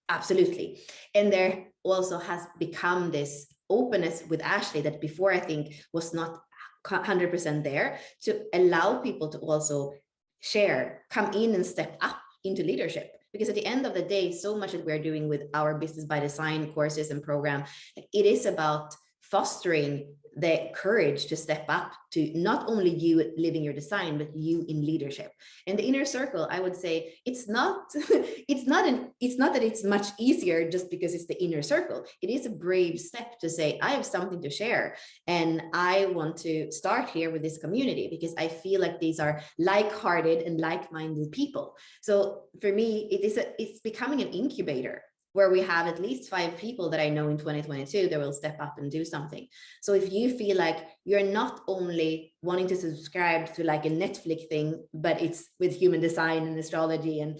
Absolutely. And there also has become this openness with Ashley that before I think was not 100% there, to allow people to also share, come in and step up into leadership. Because at the end of the day, so much that we're doing with our Business by Design courses and program, it is about fostering the courage to step up to not only you living your design, but you in leadership. And the inner circle, I would say it's not that it's much easier just because it's the inner circle. It is a brave step to say, I have something to share and I want to start here with this community because I feel like these are like-hearted and like-minded people. So for me, it's becoming an incubator where we have at least 5 people that I know in 2022 that will step up and do something. So if you feel like you're not only wanting to subscribe to like a Netflix thing, but it's with human design and astrology and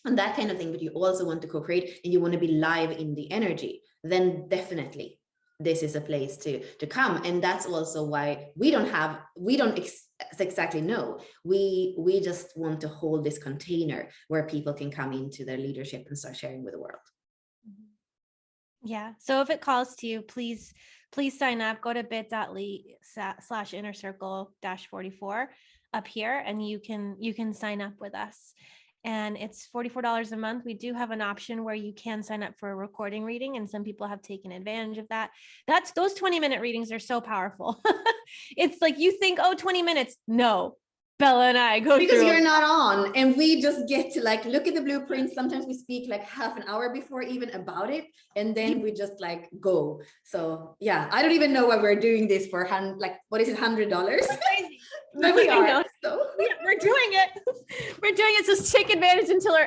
that kind of thing, but you also want to co-create and you want to be live in the energy, then definitely this is a place to come. And that's also why we don't exactly know. We just want to hold this container where people can come into their leadership and start sharing with the world. Yeah. So if it calls to you, please sign up. Go to bit.ly/innercircle-44 up here, and you can sign up with us. And it's $44 a month. We do have an option where you can sign up for a recording reading, and some people have taken advantage of that. Those 20-minute readings are so powerful. It's like you think, oh, 20 minutes. No. Bella and I go because through you're not on and we just get to like look at the blueprint. Sometimes we speak like half an hour before even about it and then we just like go. So yeah, I don't even know why we're doing this for what is it, $100? But we are. So yeah, we're doing it. We're doing it. So take advantage until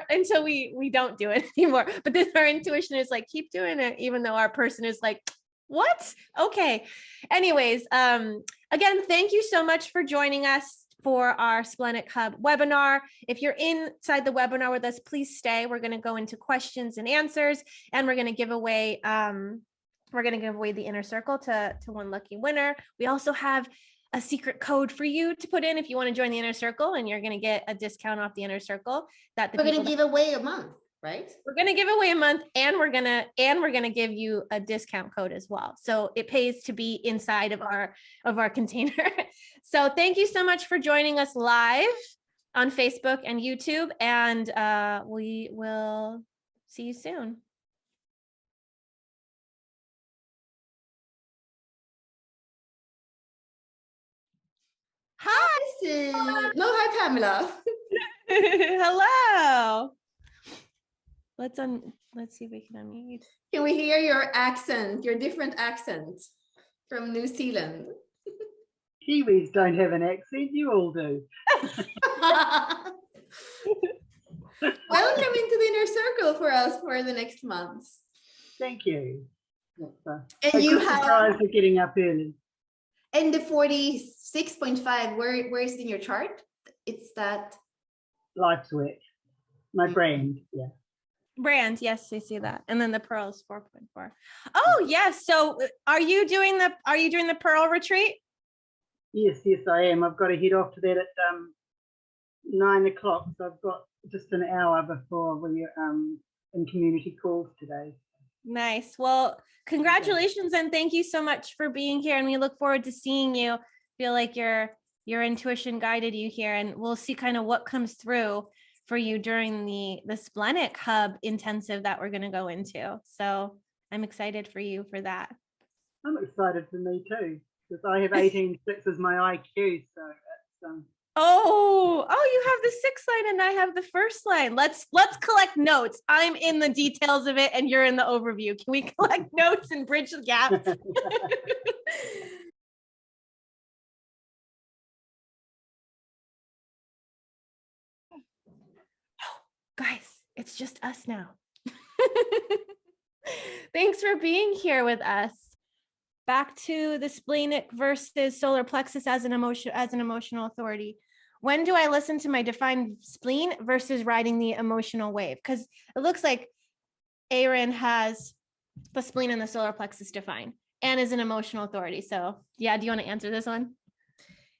we don't do it anymore. But then our intuition is like, keep doing it, even though our person is like, what? Okay. Anyways, again, thank you so much for joining us for our Splenic Hub webinar. If you're inside the webinar with us, please stay. We're going to go into questions and answers, and we're going to give away the inner circle to one lucky winner. We also have a secret code for you to put in if you want to join the inner circle, and you're going to get a discount off the inner circle. We're going to give away a month, right? We're going to give away a month, and we're going to give you a discount code as well. So it pays to be inside of our container. So thank you so much for joining us live on Facebook and YouTube, and we will see you soon. Hi. No, hi, Pamela. Hello. Let's see if we can unmute. Can we hear your accent, your different accent from New Zealand? Kiwis don't have an accent, you all do. Welcome into the inner circle for us for the next months. Thank you. And you have surprise for getting up early. And the 46.5, where is it in your chart? It's that Life's work. My brand, yeah. Brand, yes, I see that. And then the pearl is 4.4. Oh, yes. So are you doing the pearl retreat? Yes, I am. I've got to head off to that at 9 o'clock. So I've got just an hour before we're in community calls today. Nice. Well, congratulations and thank you so much for being here. And we look forward to seeing you. Feel like your intuition guided you here, and we'll see kind of what comes through for you during the Splenic Hub intensive that we're going to go into. So I'm excited for you for that. I'm excited for me too, because I have 18.6 as my IQ. So that's Oh, you have the 6th line and I have the 1st line. Let's collect notes. I'm in the details of it and you're in the overview. Can we collect notes and bridge the gap? Guys, it's just us now. Thanks for being here with us. Back to the splenic versus solar plexus as an emotional authority. When do I listen to my defined spleen versus riding the emotional wave? Because it looks like Aaron has the spleen and the solar plexus defined and is an emotional authority. So yeah, do you want to answer this one?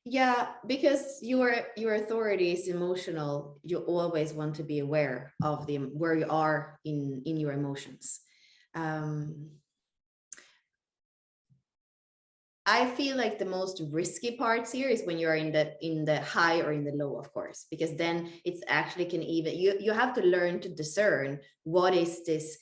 Yeah, because your authority is emotional. You always want to be aware of where you are in your emotions. I feel like the most risky parts here is when you're in the high or in the low, of course, because then it's actually can even you have to learn to discern what is this.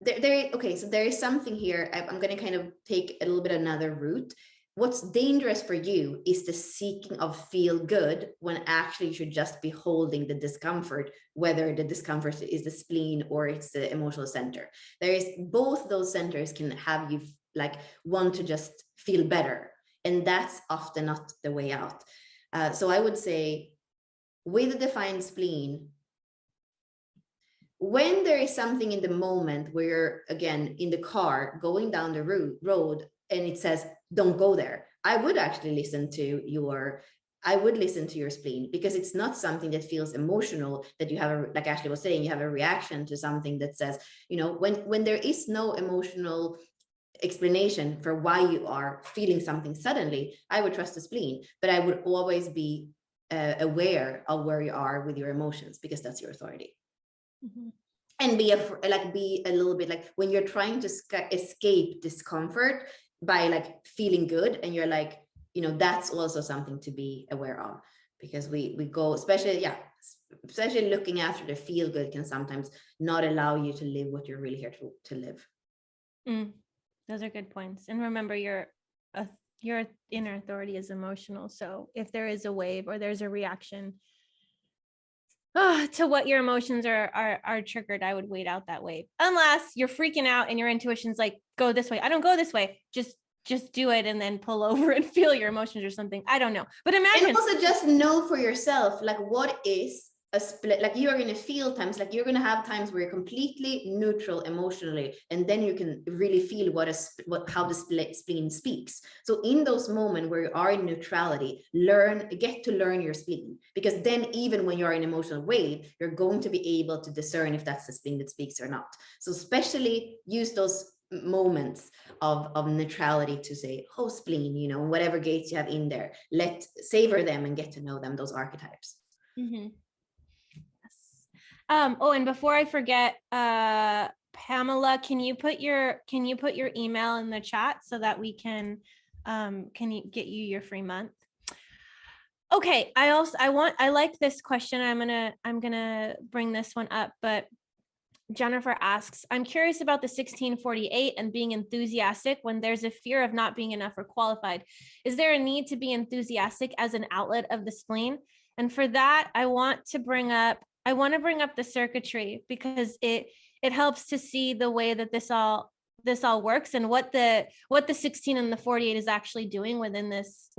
Okay, so there is something here. I'm going to kind of take a little bit another route. What's dangerous for you is the seeking of feel good when actually you should just be holding the discomfort, whether the discomfort is the spleen or it's the emotional center. There is both those centers can have you like want to just feel better. And that's often not the way out. So I would say with a defined spleen, when there is something in the moment where you're, again, in the car going down the road and it says, don't go there, I would actually listen to your spleen, because it's not something that feels emotional, that you have like Ashley was saying, you have a reaction to something that says, when there is no emotional explanation for why you are feeling something suddenly, I would trust the spleen, but I would always be aware of where you are with your emotions, because that's your authority. Mm-hmm. And be a little bit like when you're trying to escape discomfort by like feeling good, and you're like, that's also something to be aware of, because we go, especially looking after the feel good can sometimes not allow you to live what you're really here to live. Those are good points. And remember, your inner authority is emotional. So if there is a wave or there's a reaction to what your emotions are triggered, I would wait out that wave, unless you're freaking out and your intuition's like, go this way. I don't go this way. Just do it and then pull over and feel your emotions or something. I don't know. But imagine. And also just know for yourself, like, what is a split? Like, you are going to feel times, like you're going to have times where you're completely neutral emotionally, and then you can really feel how the spleen speaks. So in those moments where you are in neutrality, get to learn your spleen, because then even when you're in emotional wave, you're going to be able to discern if that's the spleen that speaks or not. So especially use those moments of neutrality to say, oh, spleen, whatever gates you have in there, savor them and get to know them, those archetypes. Mm-hmm. Yes. And before I forget, Pamela, can you put your email in the chat so that we can get you your free month? Okay, I like this question. I'm gonna bring this one up, but Jennifer asks, I'm curious about the 1648 and being enthusiastic when there's a fear of not being enough or qualified. Is there a need to be enthusiastic as an outlet of the spleen? And for that, I want to bring up the circuitry, because it helps to see the way that this all works and what the 16 and the 48 is actually doing within this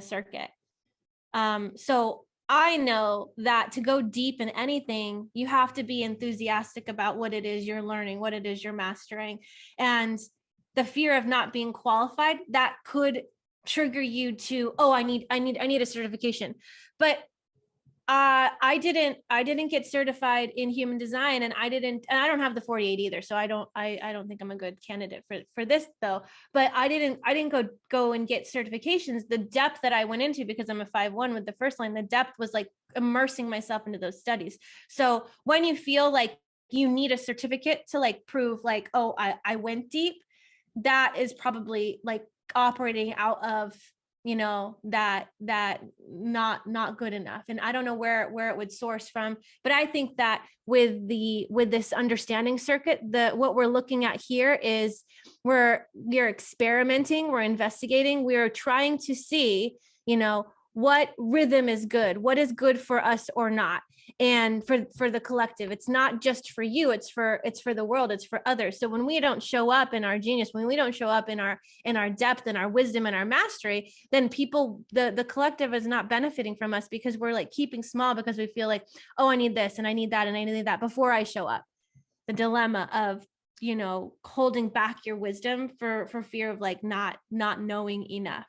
circuit. So I know that to go deep in anything, you have to be enthusiastic about what it is you're learning, what it is you're mastering. And the fear of not being qualified, that could trigger you to, oh, I need a certification. But I didn't get certified in human design, and I don't have the 48 either. So I don't think I'm a good candidate for this though. But I didn't go and get certifications. The depth that I went into, because I'm a 5-1 with the first line, the depth was like immersing myself into those studies. So when you feel like you need a certificate to like prove like, oh, I went deep, that is probably like operating out of, you know, that not good enough. And I don't know where it would source from, but I think that with this understanding circuit, what we're looking at here is we're experimenting, we're investigating, we're trying to see, you know, what rhythm is good, what is good for us or not. And for the collective, it's not just for you, it's for the world, it's for others. So when we don't show up in our genius, when we don't show up in our depth and our wisdom and our mastery, then people, the collective is not benefiting from us, because we're like keeping small, because we feel like, oh, I need this and I need that and I need that before I show up. The dilemma of, you know, holding back your wisdom for fear of like not knowing enough.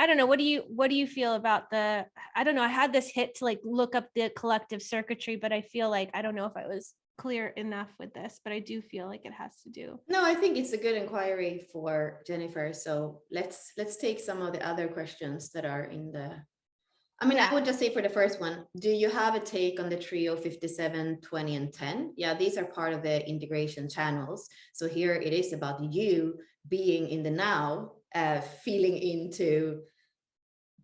I don't know. What do you feel about I don't know. I had this hit to like look up the collective circuitry, but I feel like, I don't know if I was clear enough with this, but I do feel like it has to do. No, I think it's a good inquiry for Jennifer. So let's take some of the other questions that are in the, I mean, I would just say for the first one, do you have a take on the trio 57, 20, and 10? Yeah, these are part of the integration channels. So here it is about you being in the now, feeling into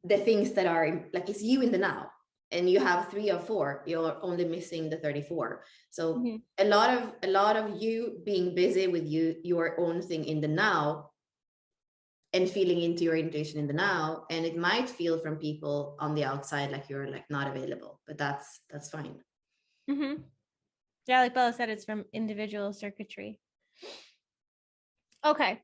the things that are like, it's you in the now, and you have 3 or 4, you're only missing the 34. So a lot of you being busy with your own thing in the now, and feeling into your intuition in the now. And it might feel from people on the outside like you're like not available, but that's fine. Mm-hmm. Yeah, like Bella said, it's from individual circuitry. Okay.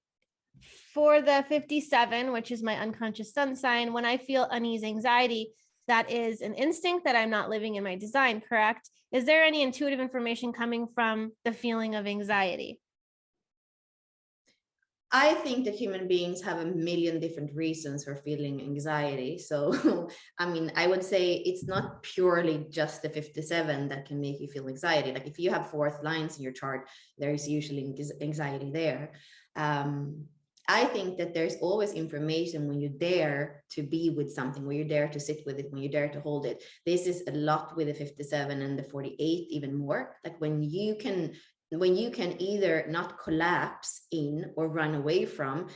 For the 57, which is my unconscious sun sign, when I feel unease, anxiety, that is an instinct that I'm not living in my design, correct? Is there any intuitive information coming from the feeling of anxiety? I think that human beings have a million different reasons for feeling anxiety. So, I mean, I would say it's not purely just the 57 that can make you feel anxiety. Like if you have 4th lines in your chart, there is usually anxiety there. I think that there's always information when you dare to be with something, when you dare to sit with it, when you dare to hold it. This is a lot with the 57 and the 48, even more. Like when you can either not collapse in or run away from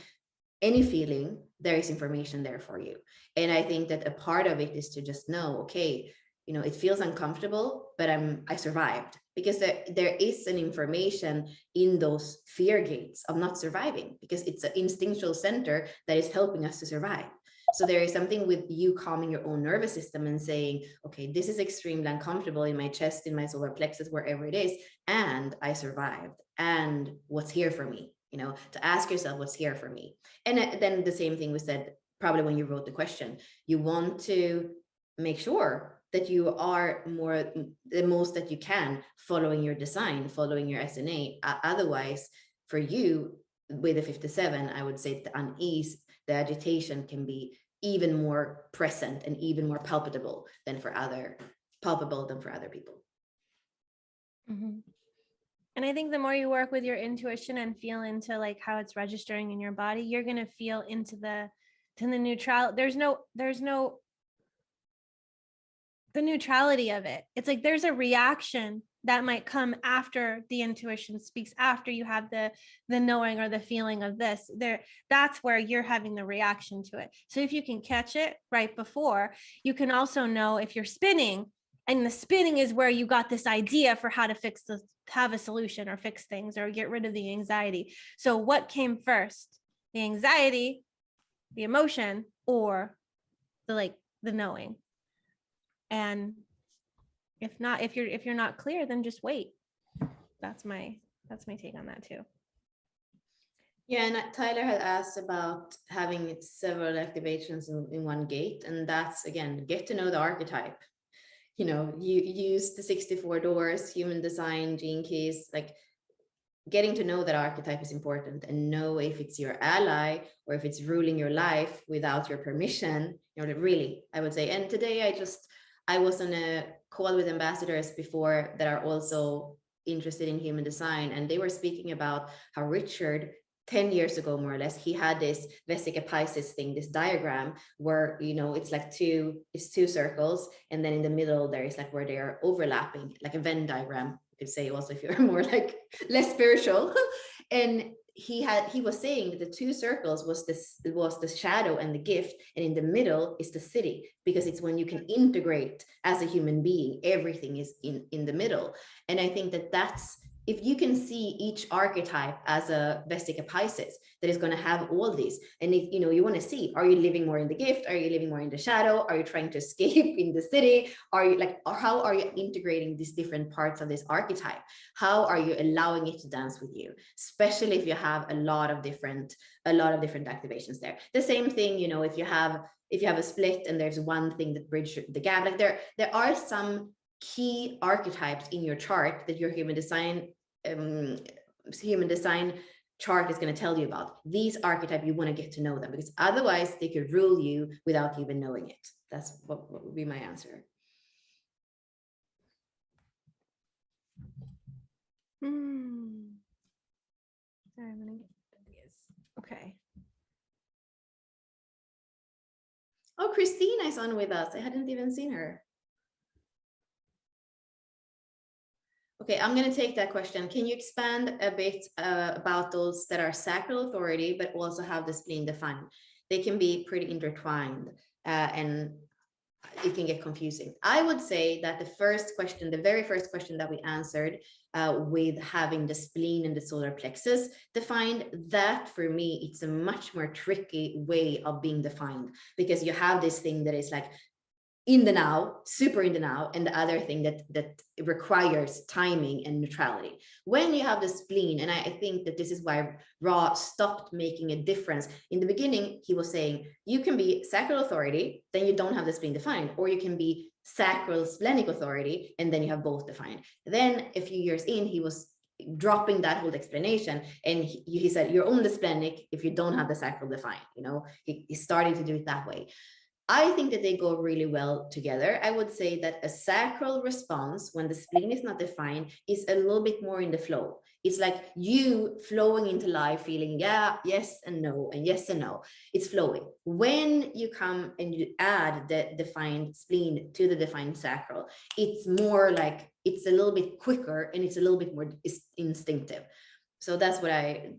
any feeling, there is information there for you. And I think that a part of it is to just know, okay, you know, it feels uncomfortable, but I survived, because there is an information in those fear gates of not surviving, because it's an instinctual center that is helping us to survive. So there is something with you calming your own nervous system and saying, okay, this is extremely uncomfortable in my chest, in my solar plexus, wherever it is, and I survived. And what's here for me? You know, to ask yourself what's here for me. And then the same thing was said probably when you wrote the question. You want to make sure that you are the most that you can following your design, following your SNA. Otherwise, for you with the 57, I would say the unease, the agitation can be even more present and even more palpable than for other people. Mm-hmm. And I think the more you work with your intuition and feel into like how it's registering in your body, you're going to feel into the neutral. There's no the neutrality of it. It's like there's a reaction that might come after the intuition speaks, after you have the knowing or the feeling of this. That's where you're having the reaction to it. So if you can catch it right before, you can also know if you're spinning, and the spinning is where you got this idea for how to have a solution or fix things or get rid of the anxiety. So what came first? The anxiety, the emotion, or the knowing? And if not, if you're not clear, then just wait. That's my take on that too. Yeah, and Tyler had asked about having several activations in one gate, and that's again, get to know the archetype. You know, you use the 64 doors, human design, gene keys, like getting to know that archetype is important, and know if it's your ally or if it's ruling your life without your permission, really, I would say. And today I was on a call with ambassadors before that are also interested in human design, and they were speaking about how Richard 10 years ago, more or less, he had this Vesica Pisces thing, this diagram where, it's like two circles, and then in the middle there is like where they are overlapping, like a Venn diagram, you could say, also if you're more like less spiritual. And he was saying that the two circles was the shadow and the gift, and in the middle is the city, because it's when you can integrate as a human being, everything is in the middle. And I think that's, if you can see each archetype as a Vesica Pisces that is going to have all these, and if you want to see, are you living more in the gift, are you living more in the shadow, are you trying to escape in the city, are you like, or how are you integrating these different parts of this archetype, how are you allowing it to dance with you, especially if you have a lot of different activations there. The same thing, if you have a split and there's one thing that bridges the gap, like there are some key archetypes in your chart that your human design chart is going to tell you about. These archetypes, you want to get to know them, because otherwise they could rule you without even knowing it. That's what would be my answer. Sorry, I'm gonna get these. Okay. Oh, Christina is on with us. I hadn't even seen her. Okay, I'm going to take that question. Can you expand a bit about those that are sacral authority, but also have the spleen defined? They can be pretty intertwined, and it can get confusing. I would say that the very first question that we answered with having the spleen and the solar plexus defined, that for me, it's a much more tricky way of being defined, because you have this thing that is like in the now, super in the now, and the other thing that requires timing and neutrality. When you have the spleen, and I think that this is why Ra stopped making a difference. In the beginning, he was saying, you can be sacral authority, then you don't have the spleen defined, or you can be sacral splenic authority, and then you have both defined. Then a few years in, he was dropping that whole explanation, and he said, you're only splenic if you don't have the sacral defined. He started to do it that way. I think that they go really well together. I would say that a sacral response, when the spleen is not defined, is a little bit more in the flow. It's like you flowing into life, feeling, yeah, yes and no, and yes and no. It's flowing. When you come and you add the defined spleen to the defined sacral, it's more like, it's a little bit quicker, and it's a little bit more instinctive. So that's what I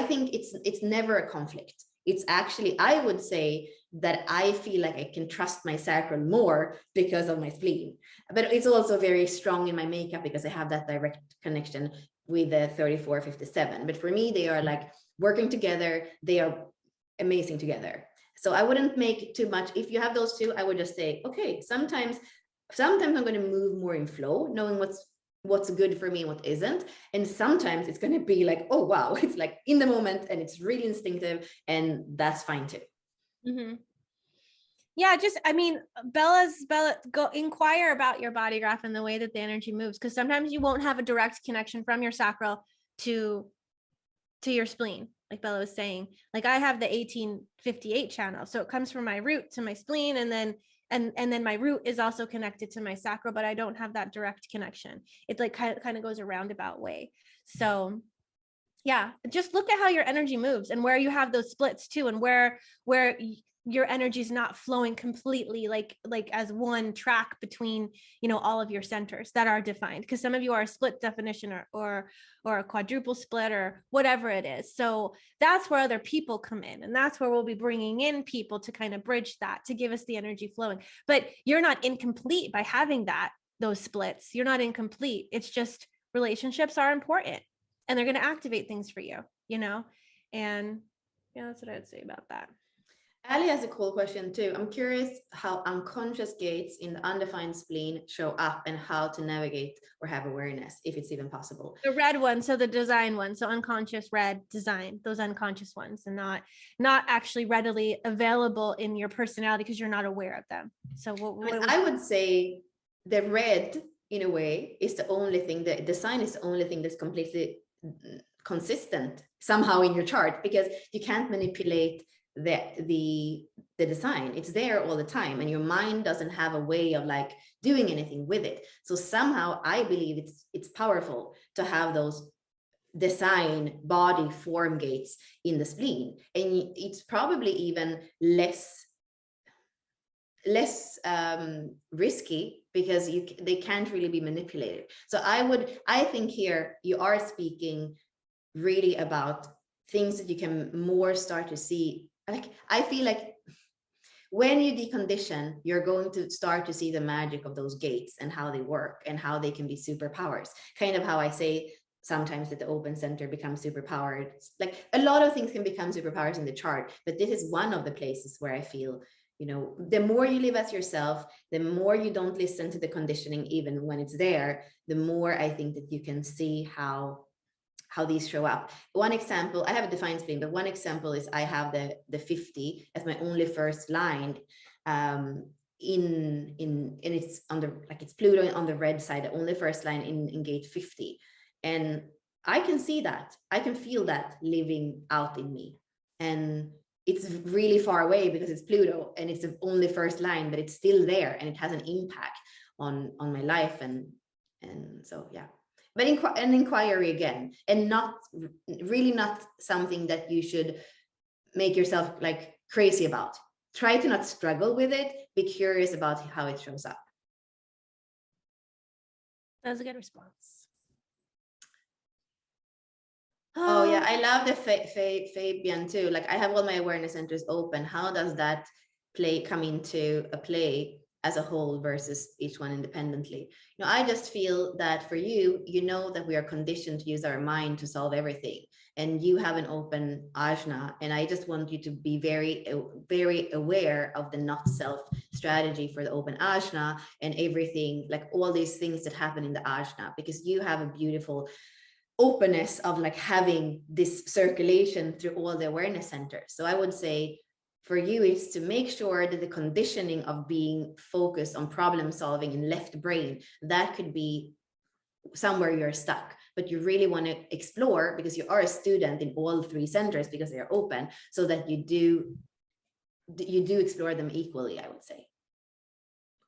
think. It's never a conflict. It's actually, I would say that I feel like I can trust my sacral more because of my spleen, but it's also very strong in my makeup because I have that direct connection with the 3457. But for me, they are like working together. They are amazing together. So I wouldn't make too much. If you have those two, I would just say, okay, sometimes I'm going to move more in flow, knowing what's good for me and what isn't. And sometimes it's going to be like, oh, wow, it's like in the moment and it's really instinctive, and that's fine too. Mm-hmm. Yeah, Bella, go inquire about your body graph and the way that the energy moves, because sometimes you won't have a direct connection from your sacral to your spleen, like Bella was saying. Like I have the 1858 channel, so it comes from my root to my spleen, and then my root is also connected to my sacral, but I don't have that direct connection. It's like kind of goes a roundabout way. So yeah, just look at how your energy moves and where you have those splits too, and where your energy is not flowing completely like as one track between all of your centers that are defined, because some of you are a split definition or a quadruple split or whatever it is. So that's where other people come in, and that's where we'll be bringing in people to kind of bridge that, to give us the energy flowing. But you're not incomplete by having those splits. You're not incomplete. It's just relationships are important, and they're going to activate things for you, and yeah, that's what I would say about that. Ali has a cool question too. I'm curious how unconscious gates in the undefined spleen show up, and how to navigate or have awareness, if it's even possible. The red one, so the design one, so unconscious red design, those unconscious ones, and not actually readily available in your personality because you're not aware of them. So I would say the red, in a way, is the only thing, the design is the only thing that's completely consistent somehow in your chart, because you can't manipulate the design. It's there all the time, and your mind doesn't have a way of like doing anything with it. So somehow I believe it's powerful to have those design body form gates in the spleen, and it's probably even less risky because they can't really be manipulated. So I think here you are speaking really about things that you can more start to see. Like, I feel like when you decondition, you're going to start to see the magic of those gates and how they work and how they can be superpowers. Kind of how I say sometimes that the open center becomes superpowered. Like, a lot of things can become superpowers in the chart, but this is one of the places where I feel, you know, the more you live as yourself, the more you don't listen to the conditioning, even when it's there, the more I think that you can see how these show up. One example, I have a defined spleen, but one example is I have the 50 as my only first line, and it's on the, like, it's Pluto on the red side, the only first line in gate 50. And I can see that, I can feel that living out in me. And it's really far away because it's Pluto and it's the only first line, but it's still there and it has an impact on my life. And so, yeah. But an inquiry again, and not really not something that you should make yourself like crazy about. Try to not struggle with it. Be curious about how it shows up. That was a good response. Oh yeah, I love the Fabian too. Like, I have all my awareness centers open. How does that come into a play as a whole versus each one independently? You know, I just feel that for you, you know that we are conditioned to use our mind to solve everything, and you have an open ajna, and I just want you to be very, very aware of the not self strategy for the open ajna and everything, like all these things that happen in the ajna, because you have a beautiful openness of like having this circulation through all the awareness centers. So I would say for you is to make sure that the conditioning of being focused on problem solving in left brain, that could be somewhere you're stuck, but you really want to explore, because you are a student in all three centers because they're open, so that you do explore them equally, I would say.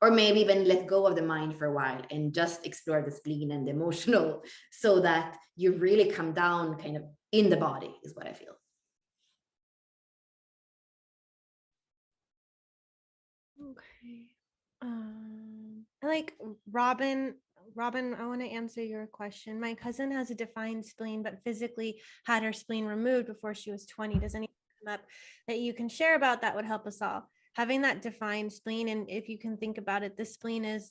Or maybe even let go of the mind for a while and just explore the spleen and the emotional, so that you really come down kind of in the body, is what I feel. Okay. I like Robin. Robin, I want to answer your question. My cousin has a defined spleen, but physically had her spleen removed before she was 20. Does anything come up that you can share about that would help us all? Having that defined spleen, and if you can think about it, the spleen is,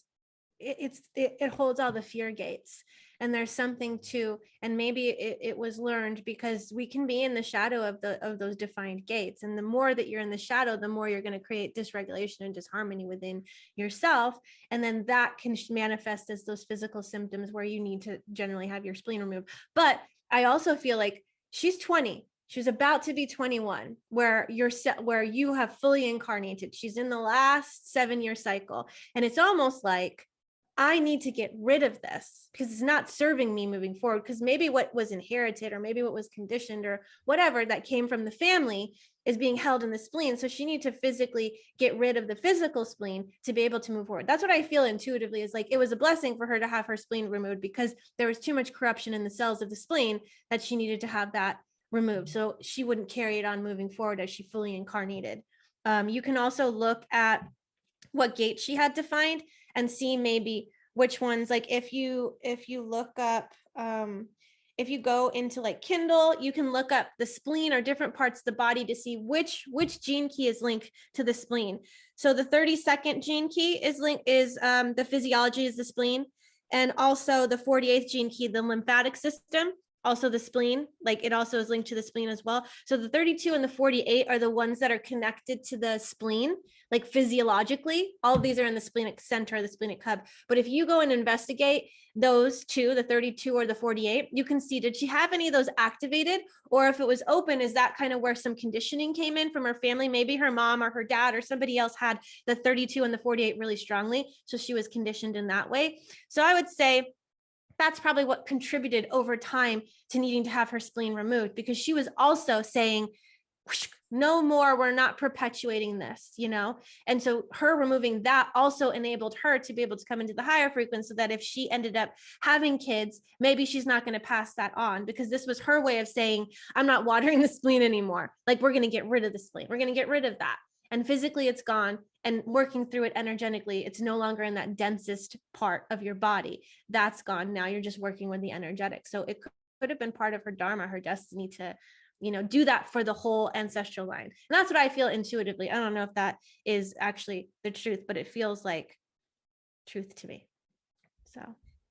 it holds all the fear gates, and there's something to, and maybe it was learned because we can be in the shadow of those defined gates, and the more that you're in the shadow, the more you're going to create dysregulation and disharmony within yourself, and then that can manifest as those physical symptoms where you need to generally have your spleen removed. But I also feel like she's 20. She's about to be 21, where you have fully incarnated. She's in the last 7-year cycle, and it's almost like, I need to get rid of this because it's not serving me moving forward. Because maybe what was inherited, or maybe what was conditioned, or whatever that came from the family is being held in the spleen. So she needs to physically get rid of the physical spleen to be able to move forward. That's what I feel intuitively, is like it was a blessing for her to have her spleen removed, because there was too much corruption in the cells of the spleen that she needed to have that removed, so she wouldn't carry it on moving forward as she fully incarnated. You can also look at what gate she had defined and see maybe which ones, like if you look up, if you go into like Kindle, you can look up the spleen or different parts of the body to see which gene key is linked to the spleen. So the 32nd gene key is the physiology is the spleen, and also the 48th gene key, the lymphatic system, also the spleen, like it also is linked to the spleen as well. So the 32 and the 48 are the ones that are connected to the spleen, like physiologically. All of these are in the splenic center, the splenic hub. But if you go and investigate those two, the 32 or the 48, you can see, did she have any of those activated? Or if it was open, is that kind of where some conditioning came in from her family? Maybe her mom or her dad or somebody else had the 32 and the 48 really strongly, so she was conditioned in that way. So I would say that's probably what contributed over time to needing to have her spleen removed, because she was also saying, no more, we're not perpetuating this, you know? And so her removing that also enabled her to be able to come into the higher frequency, so that if she ended up having kids, maybe she's not going to pass that on, because this was her way of saying, I'm not watering the spleen anymore. Like, we're going to get rid of the spleen. We're going to get rid of that. And physically it's gone, and working through it energetically, it's no longer in that densest part of your body. That's gone. Now you're just working with the energetic. So it could have been part of her dharma, her destiny, to, you know, do that for the whole ancestral line. And that's what I feel intuitively. I don't know if that is actually the truth, but it feels like truth to me. So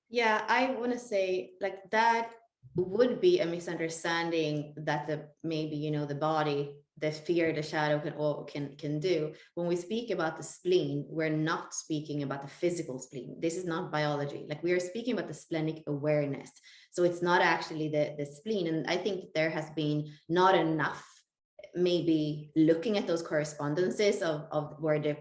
yeah, I want to say, like, that would be a misunderstanding that maybe, you know, the body, the fear, the shadow can do. When we speak about the spleen, we're not speaking about the physical spleen. This is not biology. Like, we are speaking about the splenic awareness. So it's not actually the spleen. And I think there has been not enough maybe looking at those correspondences of where the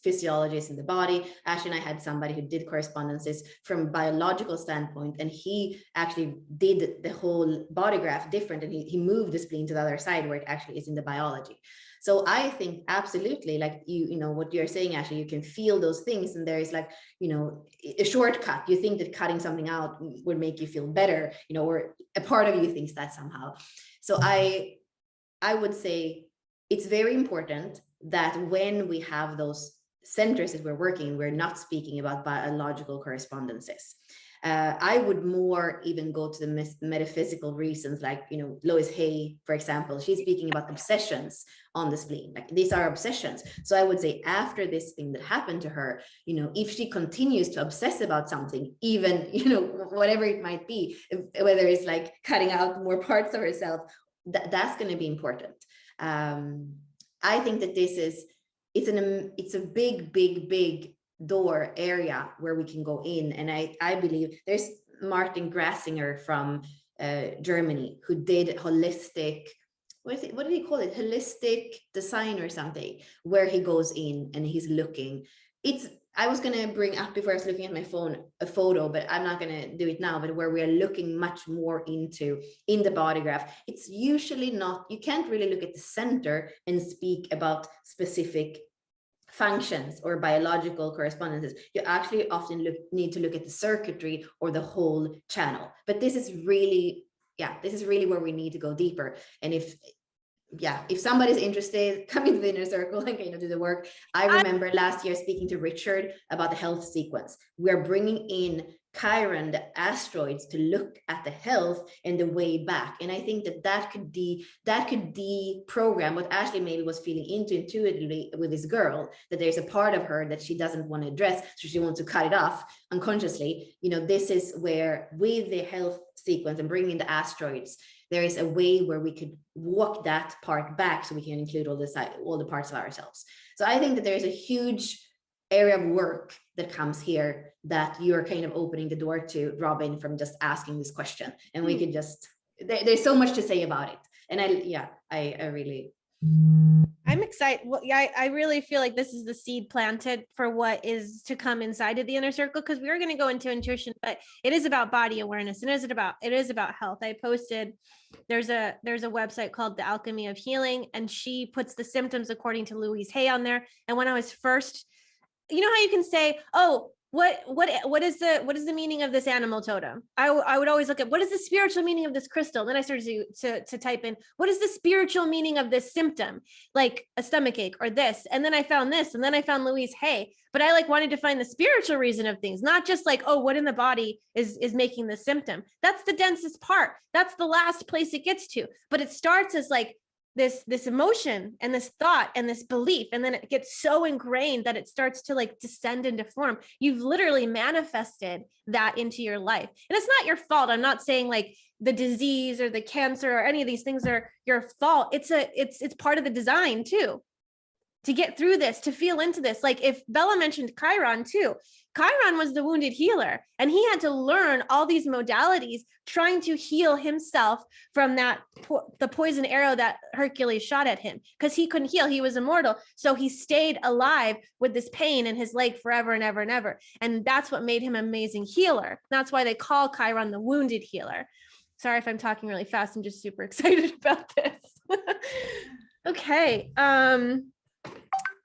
physiology is in the body. Ashley and I had somebody who did correspondences from biological standpoint, and he actually did the whole body graph different, and he moved the spleen to the other side where it actually is in the biology. So I think absolutely, like you know what you're saying, Ashley, you can feel those things, and there is, like, you know, a shortcut. You think that cutting something out would make you feel better, you know, or a part of you thinks that somehow. So I would say it's very important that when we have those centers that we're working, we're not speaking about biological correspondences. I would more even go to the metaphysical reasons, like, you know, Lois Hay, for example, she's speaking about obsessions on the spleen. Like, these are obsessions. So I would say after this thing that happened to her, you know, if she continues to obsess about something, even, you know, whatever it might be, whether it's like cutting out more parts of herself, that's going to be important. I think that it's a big door area where we can go in. And I believe there's Martin Grassinger from Germany, who did holistic, what did he call it? Holistic design or something, where he goes in and he's looking. I was going to bring up, before I was looking at my phone, a photo, but I'm not going to do it now, but where we are looking much more into in the body graph. It's usually not, you can't really look at the center and speak about specific functions or biological correspondences. You actually often need to look at the circuitry or the whole channel. But this is really where we need to go deeper. And if somebody's interested, come into the inner circle and kind of do the work. I remember last year speaking to Richard about the health sequence. We're bringing in Chiron, the asteroids, to look at the health and the way back. And I think that could deprogram what Ashley maybe was feeling intuitively with this girl, that there's a part of her that she doesn't want to address, so she wants to cut it off unconsciously. You know, this is where, with the health sequence and bringing in the asteroids, there is a way where we could walk that part back, so we can include all the parts of ourselves. So I think that there's a huge area of work that comes here that you're kind of opening the door to, Robin, from just asking this question. And we could just, there's so much to say about it. And I really, I'm excited. Well, yeah, I really feel like this is the seed planted for what is to come inside of the inner circle, because we are going to go into intuition, but it is about body awareness, and it is about health. I posted, there's a website called The Alchemy of Healing, and she puts the symptoms according to Louise Hay on there. And when I was first, you know how you can say, oh, what is the meaning of this animal totem? I would always look at, what is the spiritual meaning of this crystal? Then I started to type in, what is the spiritual meaning of this symptom, like a stomach ache or this, and then I found this, and then I found Louise Hay. But I wanted to find the spiritual reason of things, not just like, oh, what in the body is making the symptom. That's the densest part. That's the last place it gets to. But it starts as like this emotion and this thought and this belief, and then it gets so ingrained that it starts to descend into form. You've literally manifested that into your life, and it's not your fault. I'm not saying the disease or the cancer or any of these things are your fault. It's part of the design too. to get through this, to feel into this. Like if Bella mentioned Chiron too, Chiron was the wounded healer, and he had to learn all these modalities trying to heal himself from the poison arrow that Hercules shot at him, because he couldn't heal. He was immortal. So he stayed alive with this pain in his leg forever and ever and ever. And that's what made him an amazing healer. That's why they call Chiron the wounded healer. Sorry if I'm talking really fast. I'm just super excited about this. Okay.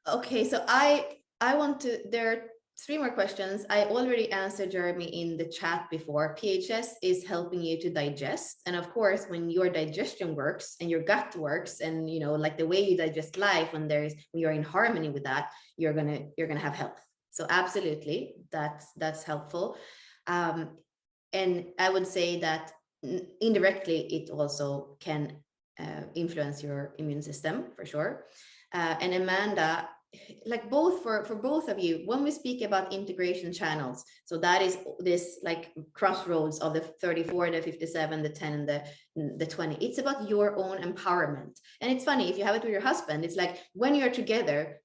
Okay, so I want to, there are 3 more questions. I already answered Jeremy in the chat before. PHS is helping you to digest. And of course, when your digestion works and your gut works, and you know, like the way you digest life, when you're in harmony with that, you're gonna have health. So absolutely, that's helpful. And I would say that indirectly, it also can influence your immune system for sure. And Amanda, like both for both of you, when we speak about integration channels, so that is this like crossroads of the 34, the 57, the 10, and the 20. It's about your own empowerment. And it's funny, if you have it with your husband, it's like when you're together,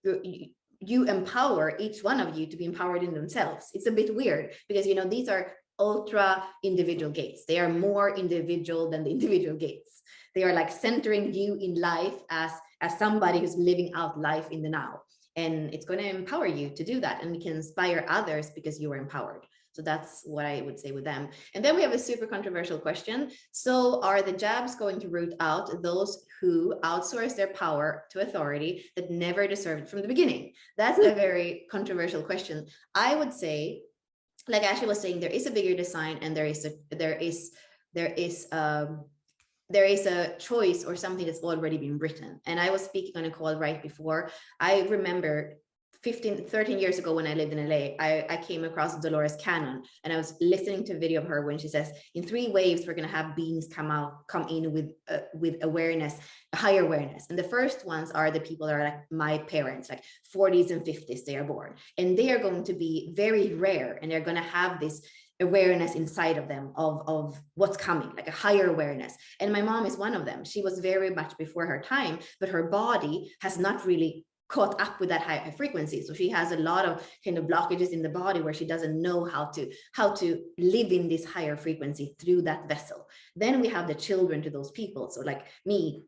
you empower each one of you to be empowered in themselves. It's a bit weird because, you know, these are ultra individual gates. They are more individual than the individual gates. They are like centering you in life as somebody who's living out life in the now. And it's going to empower you to do that. And you can inspire others because you are empowered. So that's what I would say with them. And then we have a super controversial question. So are the jabs going to root out those who outsource their power to authority that never deserved it from the beginning? That's a very controversial question. I would say, like Ashley was saying, there is a bigger design, and there is a choice or something that's already been written. And I was speaking on a call right before. I remember 13 years ago when I lived in LA, I came across Dolores Cannon, and I was listening to a video of her when she says, in 3 waves, we're going to have beings come in with awareness, higher awareness. And the first ones are the people that are like my parents, like 40s and 50s, they are born. And they are going to be very rare, and they're going to have this awareness inside of them of what's coming, like a higher awareness. And my mom is one of them. She was very much before her time, but her body has not really caught up with that high frequency. So she has a lot of kind of blockages in the body where she doesn't know how to live in this higher frequency through that vessel. Then we have the children to those people. So like me,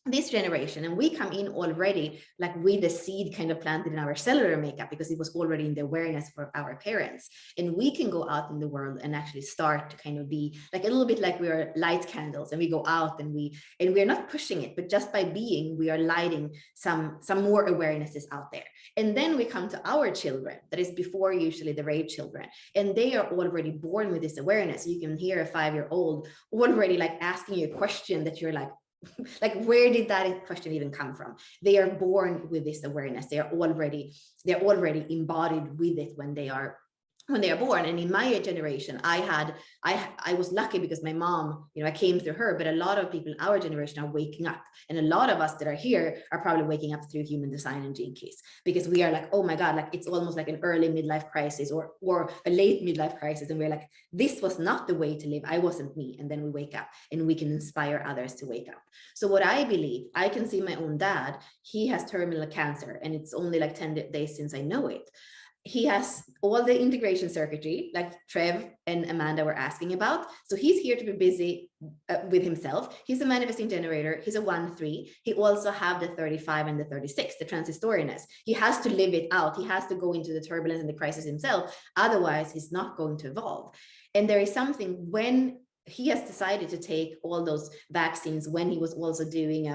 this generation, and we come in already like with the seed kind of planted in our cellular makeup because it was already in the awareness for our parents. And we can go out in the world and actually start to kind of be like a little bit like we are light candles, and we go out and we're not pushing it, but just by being, we are lighting some more awarenesses out there. And then we come to our children, that is before usually the rave children, and they are already born with this awareness. You can hear a 5-year-old already like asking you a question that you're like where did that question even come from? They are born with this awareness. They're already embodied with it when they are born. And in my generation, I was lucky because my mom, you know, I came through her, but a lot of people in our generation are waking up. And a lot of us that are here are probably waking up through human design and gene keys, because we are like, oh my God, like it's almost like an early midlife crisis or a late midlife crisis. And we're like, this was not the way to live. I wasn't me. And then we wake up and we can inspire others to wake up. So what I believe, I can see my own dad, he has terminal cancer, and it's only like 10 days since I know it. He has all the integration circuitry like Trev and Amanda were asking about. So he's here to be busy with himself. He's a manifesting generator. He's a 1-3. He also have the 35 and the 36, the transistoriness. He has to live it out. He has to go into the turbulence and the crisis himself. Otherwise, he's not going to evolve. And there is something when he has decided to take all those vaccines, when he was also doing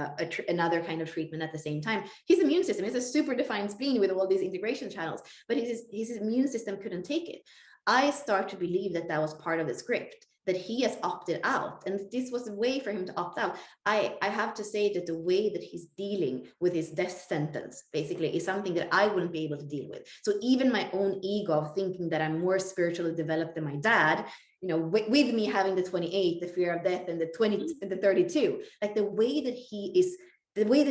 another kind of treatment at the same time. His immune system is a super defined spleen with all these integration channels, but his immune system couldn't take it. I start to believe that was part of the script, that he has opted out, and this was a way for him to opt out. I have to say that the way that he's dealing with his death sentence basically is something that I wouldn't be able to deal with. So even my own ego of thinking that I'm more spiritually developed than my dad, you know, with me having the 28, the fear of death, and the 20 and the 32, like the way that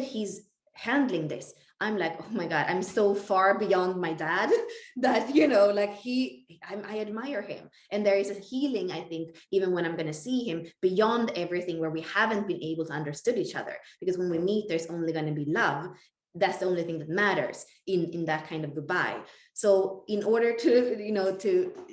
he's handling this, I'm like, oh my God, I'm so far beyond my dad that, you know, like I admire him. And there is a healing, I think, even when I'm going to see him beyond everything where we haven't been able to understand each other, because when we meet, there's only going to be love. that's the only thing that matters in that kind of goodbye. So in order to,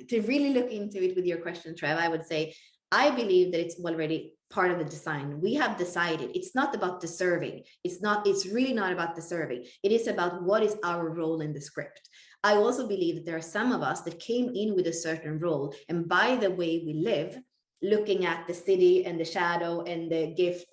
to really look into it with your question, Trev, I would say, I believe that it's already part of the design. We have decided it's not about deserving. It's really not about deserving. It is about what is our role in the script. I also believe that there are some of us that came in with a certain role, and by the way we live, looking at the city and the shadow and the gift,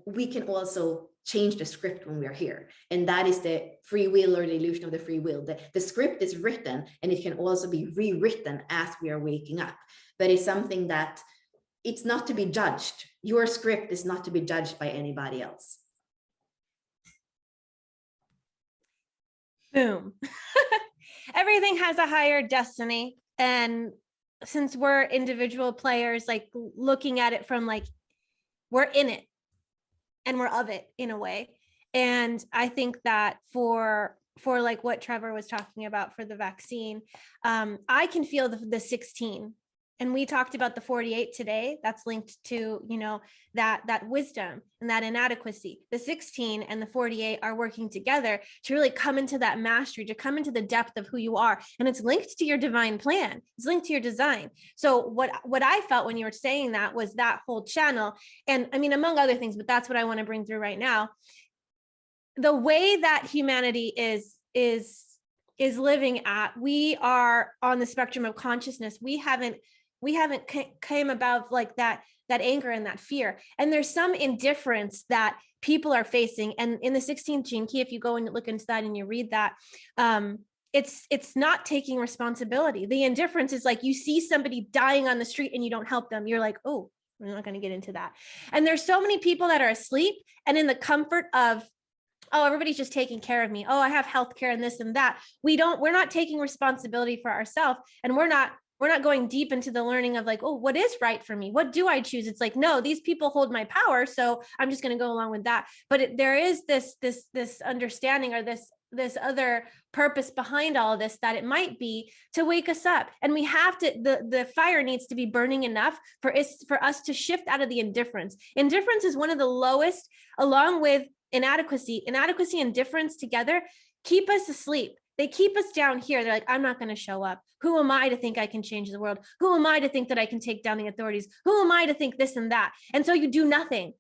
we can also change the script when we are here. And that is the free will, or the illusion of the free will. The script is written, and it can also be rewritten as we are waking up. But it's something that it's not to be judged. Your script is not to be judged by anybody else. Boom. Everything has a higher destiny. And since we're individual players, like looking at it from like, we're in it and we're of it in a way. And I think that for like what Trevor was talking about for the vaccine, I can feel the 16. And we talked about the 48 today. That's linked to, that wisdom and that inadequacy. The 16 and the 48 are working together to really come into that mastery, to come into the depth of who you are. And it's linked to your divine plan. It's linked to your design. So what I felt when you were saying that was that whole channel. And I mean, among other things, but that's what I want to bring through right now. The way that humanity is living at, we are on the spectrum of consciousness. We haven't came above like that anger and that fear. And there's some indifference that people are facing. And in the 16th gene key, if you go and look into that and you read that, it's not taking responsibility. The indifference is like, you see somebody dying on the street and you don't help them. You're like, oh, we're not going to get into that. And there's so many people that are asleep and in the comfort of, oh, everybody's just taking care of me. Oh, I have healthcare and this and that. We're not taking responsibility for ourselves. And we're not going deep into the learning of like, oh, what is right for me? What do I choose? It's like, no, these people hold my power, so I'm just going to go along with that. But there is this understanding, or this other purpose behind all of this, that it might be to wake us up. And we have to, the fire needs to be burning enough for us to shift out of the indifference. Indifference is one of the lowest, along with inadequacy and indifference together keep us asleep. They keep us down here. They're like, I'm not going to show up. Who am I to think I can change the world? Who am I to think that I can take down the authorities? Who am I to think this and that? And so you do nothing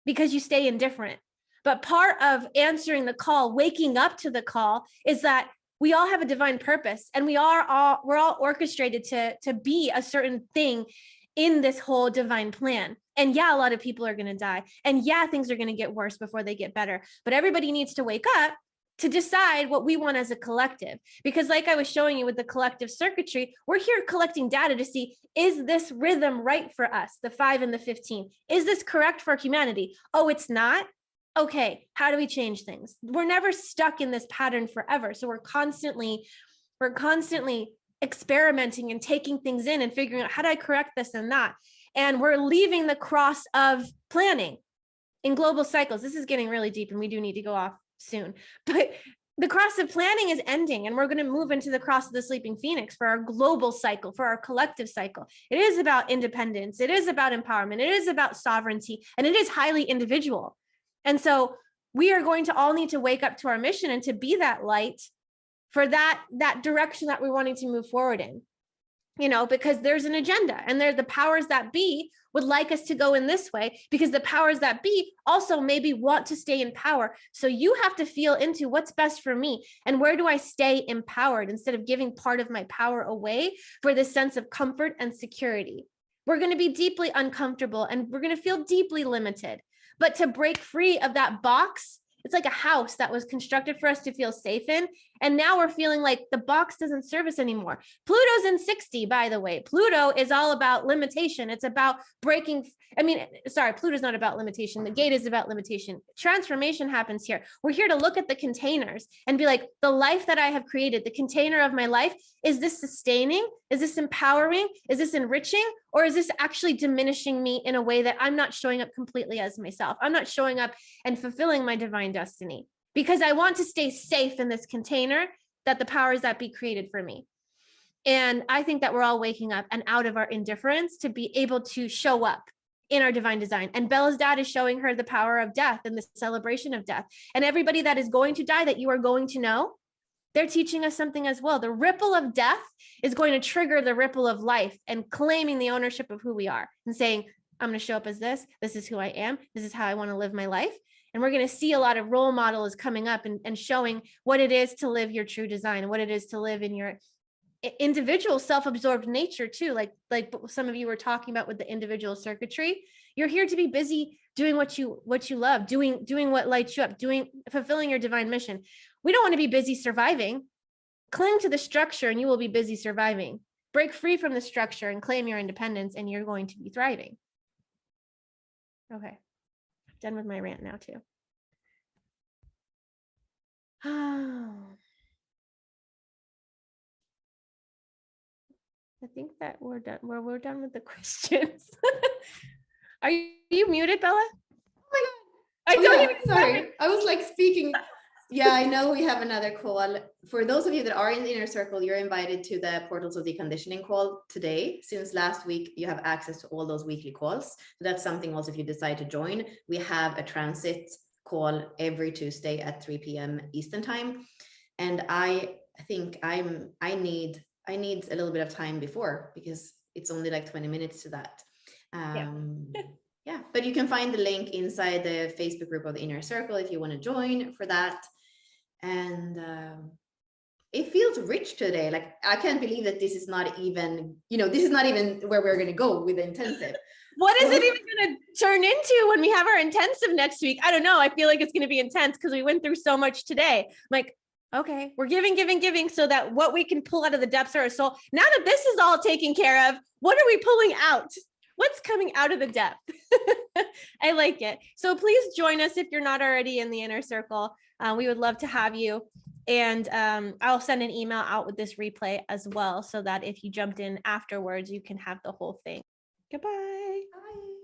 because you stay indifferent. But part of answering the call, waking up to the call, is that we all have a divine purpose, and we're all orchestrated to be a certain thing in this whole divine plan. And yeah, a lot of people are going to die. And yeah, things are going to get worse before they get better. But everybody needs to wake up to decide what we want as a collective. Because like I was showing you with the collective circuitry, we're here collecting data to see, is this rhythm right for us, the 5 and the 15? Is this correct for humanity? Oh, it's not? Okay, how do we change things? We're never stuck in this pattern forever. So we're constantly experimenting and taking things in and figuring out, how do I correct this and that? And we're leaving the cross of planning in global cycles. This is getting really deep, and we do need to go off soon, but the cross of planning is ending, and we're going to move into the cross of the sleeping phoenix for our global cycle, for our collective cycle. It is about independence. It is about empowerment. It is about sovereignty, and it is highly individual. And so we are going to all need to wake up to our mission and to be that light for that direction that we're wanting to move forward in, because there's an agenda, and the powers that be would like us to go in this way, because the powers that be also maybe want to stay in power. So you have to feel into what's best for me, and where do I stay empowered instead of giving part of my power away for this sense of comfort and security. We're going to be deeply uncomfortable, and we're going to feel deeply limited. But to break free of that box, it's like a house that was constructed for us to feel safe in. And now we're feeling like the box doesn't serve us anymore. Pluto's in 60, by the way. Pluto is all about limitation. It's about breaking. Pluto's not about limitation. The gate is about limitation. Transformation happens here. We're here to look at the containers and be like, the life that I have created, the container of my life, is this sustaining? Is this empowering? Is this enriching? Or is this actually diminishing me in a way that I'm not showing up completely as myself? I'm not showing up and fulfilling my divine destiny because I want to stay safe in this container that the powers that be created for me. And I think that we're all waking up and out of our indifference to be able to show up in our divine design. And Bella's dad is showing her the power of death and the celebration of death. And everybody that is going to die that you are going to know, they're teaching us something as well. The ripple of death is going to trigger the ripple of life and claiming the ownership of who we are and saying, I'm going to show up as this. This is who I am. This is how I want to live my life. And we're going to see a lot of role models coming up and showing what it is to live your true design and what it is to live in your individual self-absorbed nature too. Like some of you were talking about with the individual circuitry. You're here to be busy doing what you love, doing what lights you up, fulfilling your divine mission. We don't want to be busy surviving. Cling to the structure and you will be busy surviving. Break free from the structure and claim your independence and you're going to be thriving. Okay. Done with my rant now too. I think that we're done. We're done with the questions. Are you muted, Bella? Oh my God. I don't even sorry. I was like speaking. Yeah, I know we have another call. For those of you that are in the inner circle, you're invited to the Portals of Deconditioning call today. Since last week, you have access to all those weekly calls. So that's something also if you decide to join. We have a transit call every Tuesday at 3 p.m. Eastern time. And I think I need a little bit of time before because it's only like 20 minutes to that. Yeah, but you can find the link inside the Facebook group of the Inner Circle if you want to join for that. And it feels rich today. Like, I can't believe that this is not even, this is not even where we're going to go with the intensive. What is it even going to turn into when we have our intensive next week? I don't know. I feel like it's going to be intense because we went through so much today. I'm like, okay, we're giving so that what we can pull out of the depths of our soul. Now that this is all taken care of, what are we pulling out? What's coming out of the depth? I like it. So please join us if you're not already in the inner circle. We would love to have you. And I'll send an email out with this replay as well, so that if you jumped in afterwards, you can have the whole thing. Goodbye. Bye.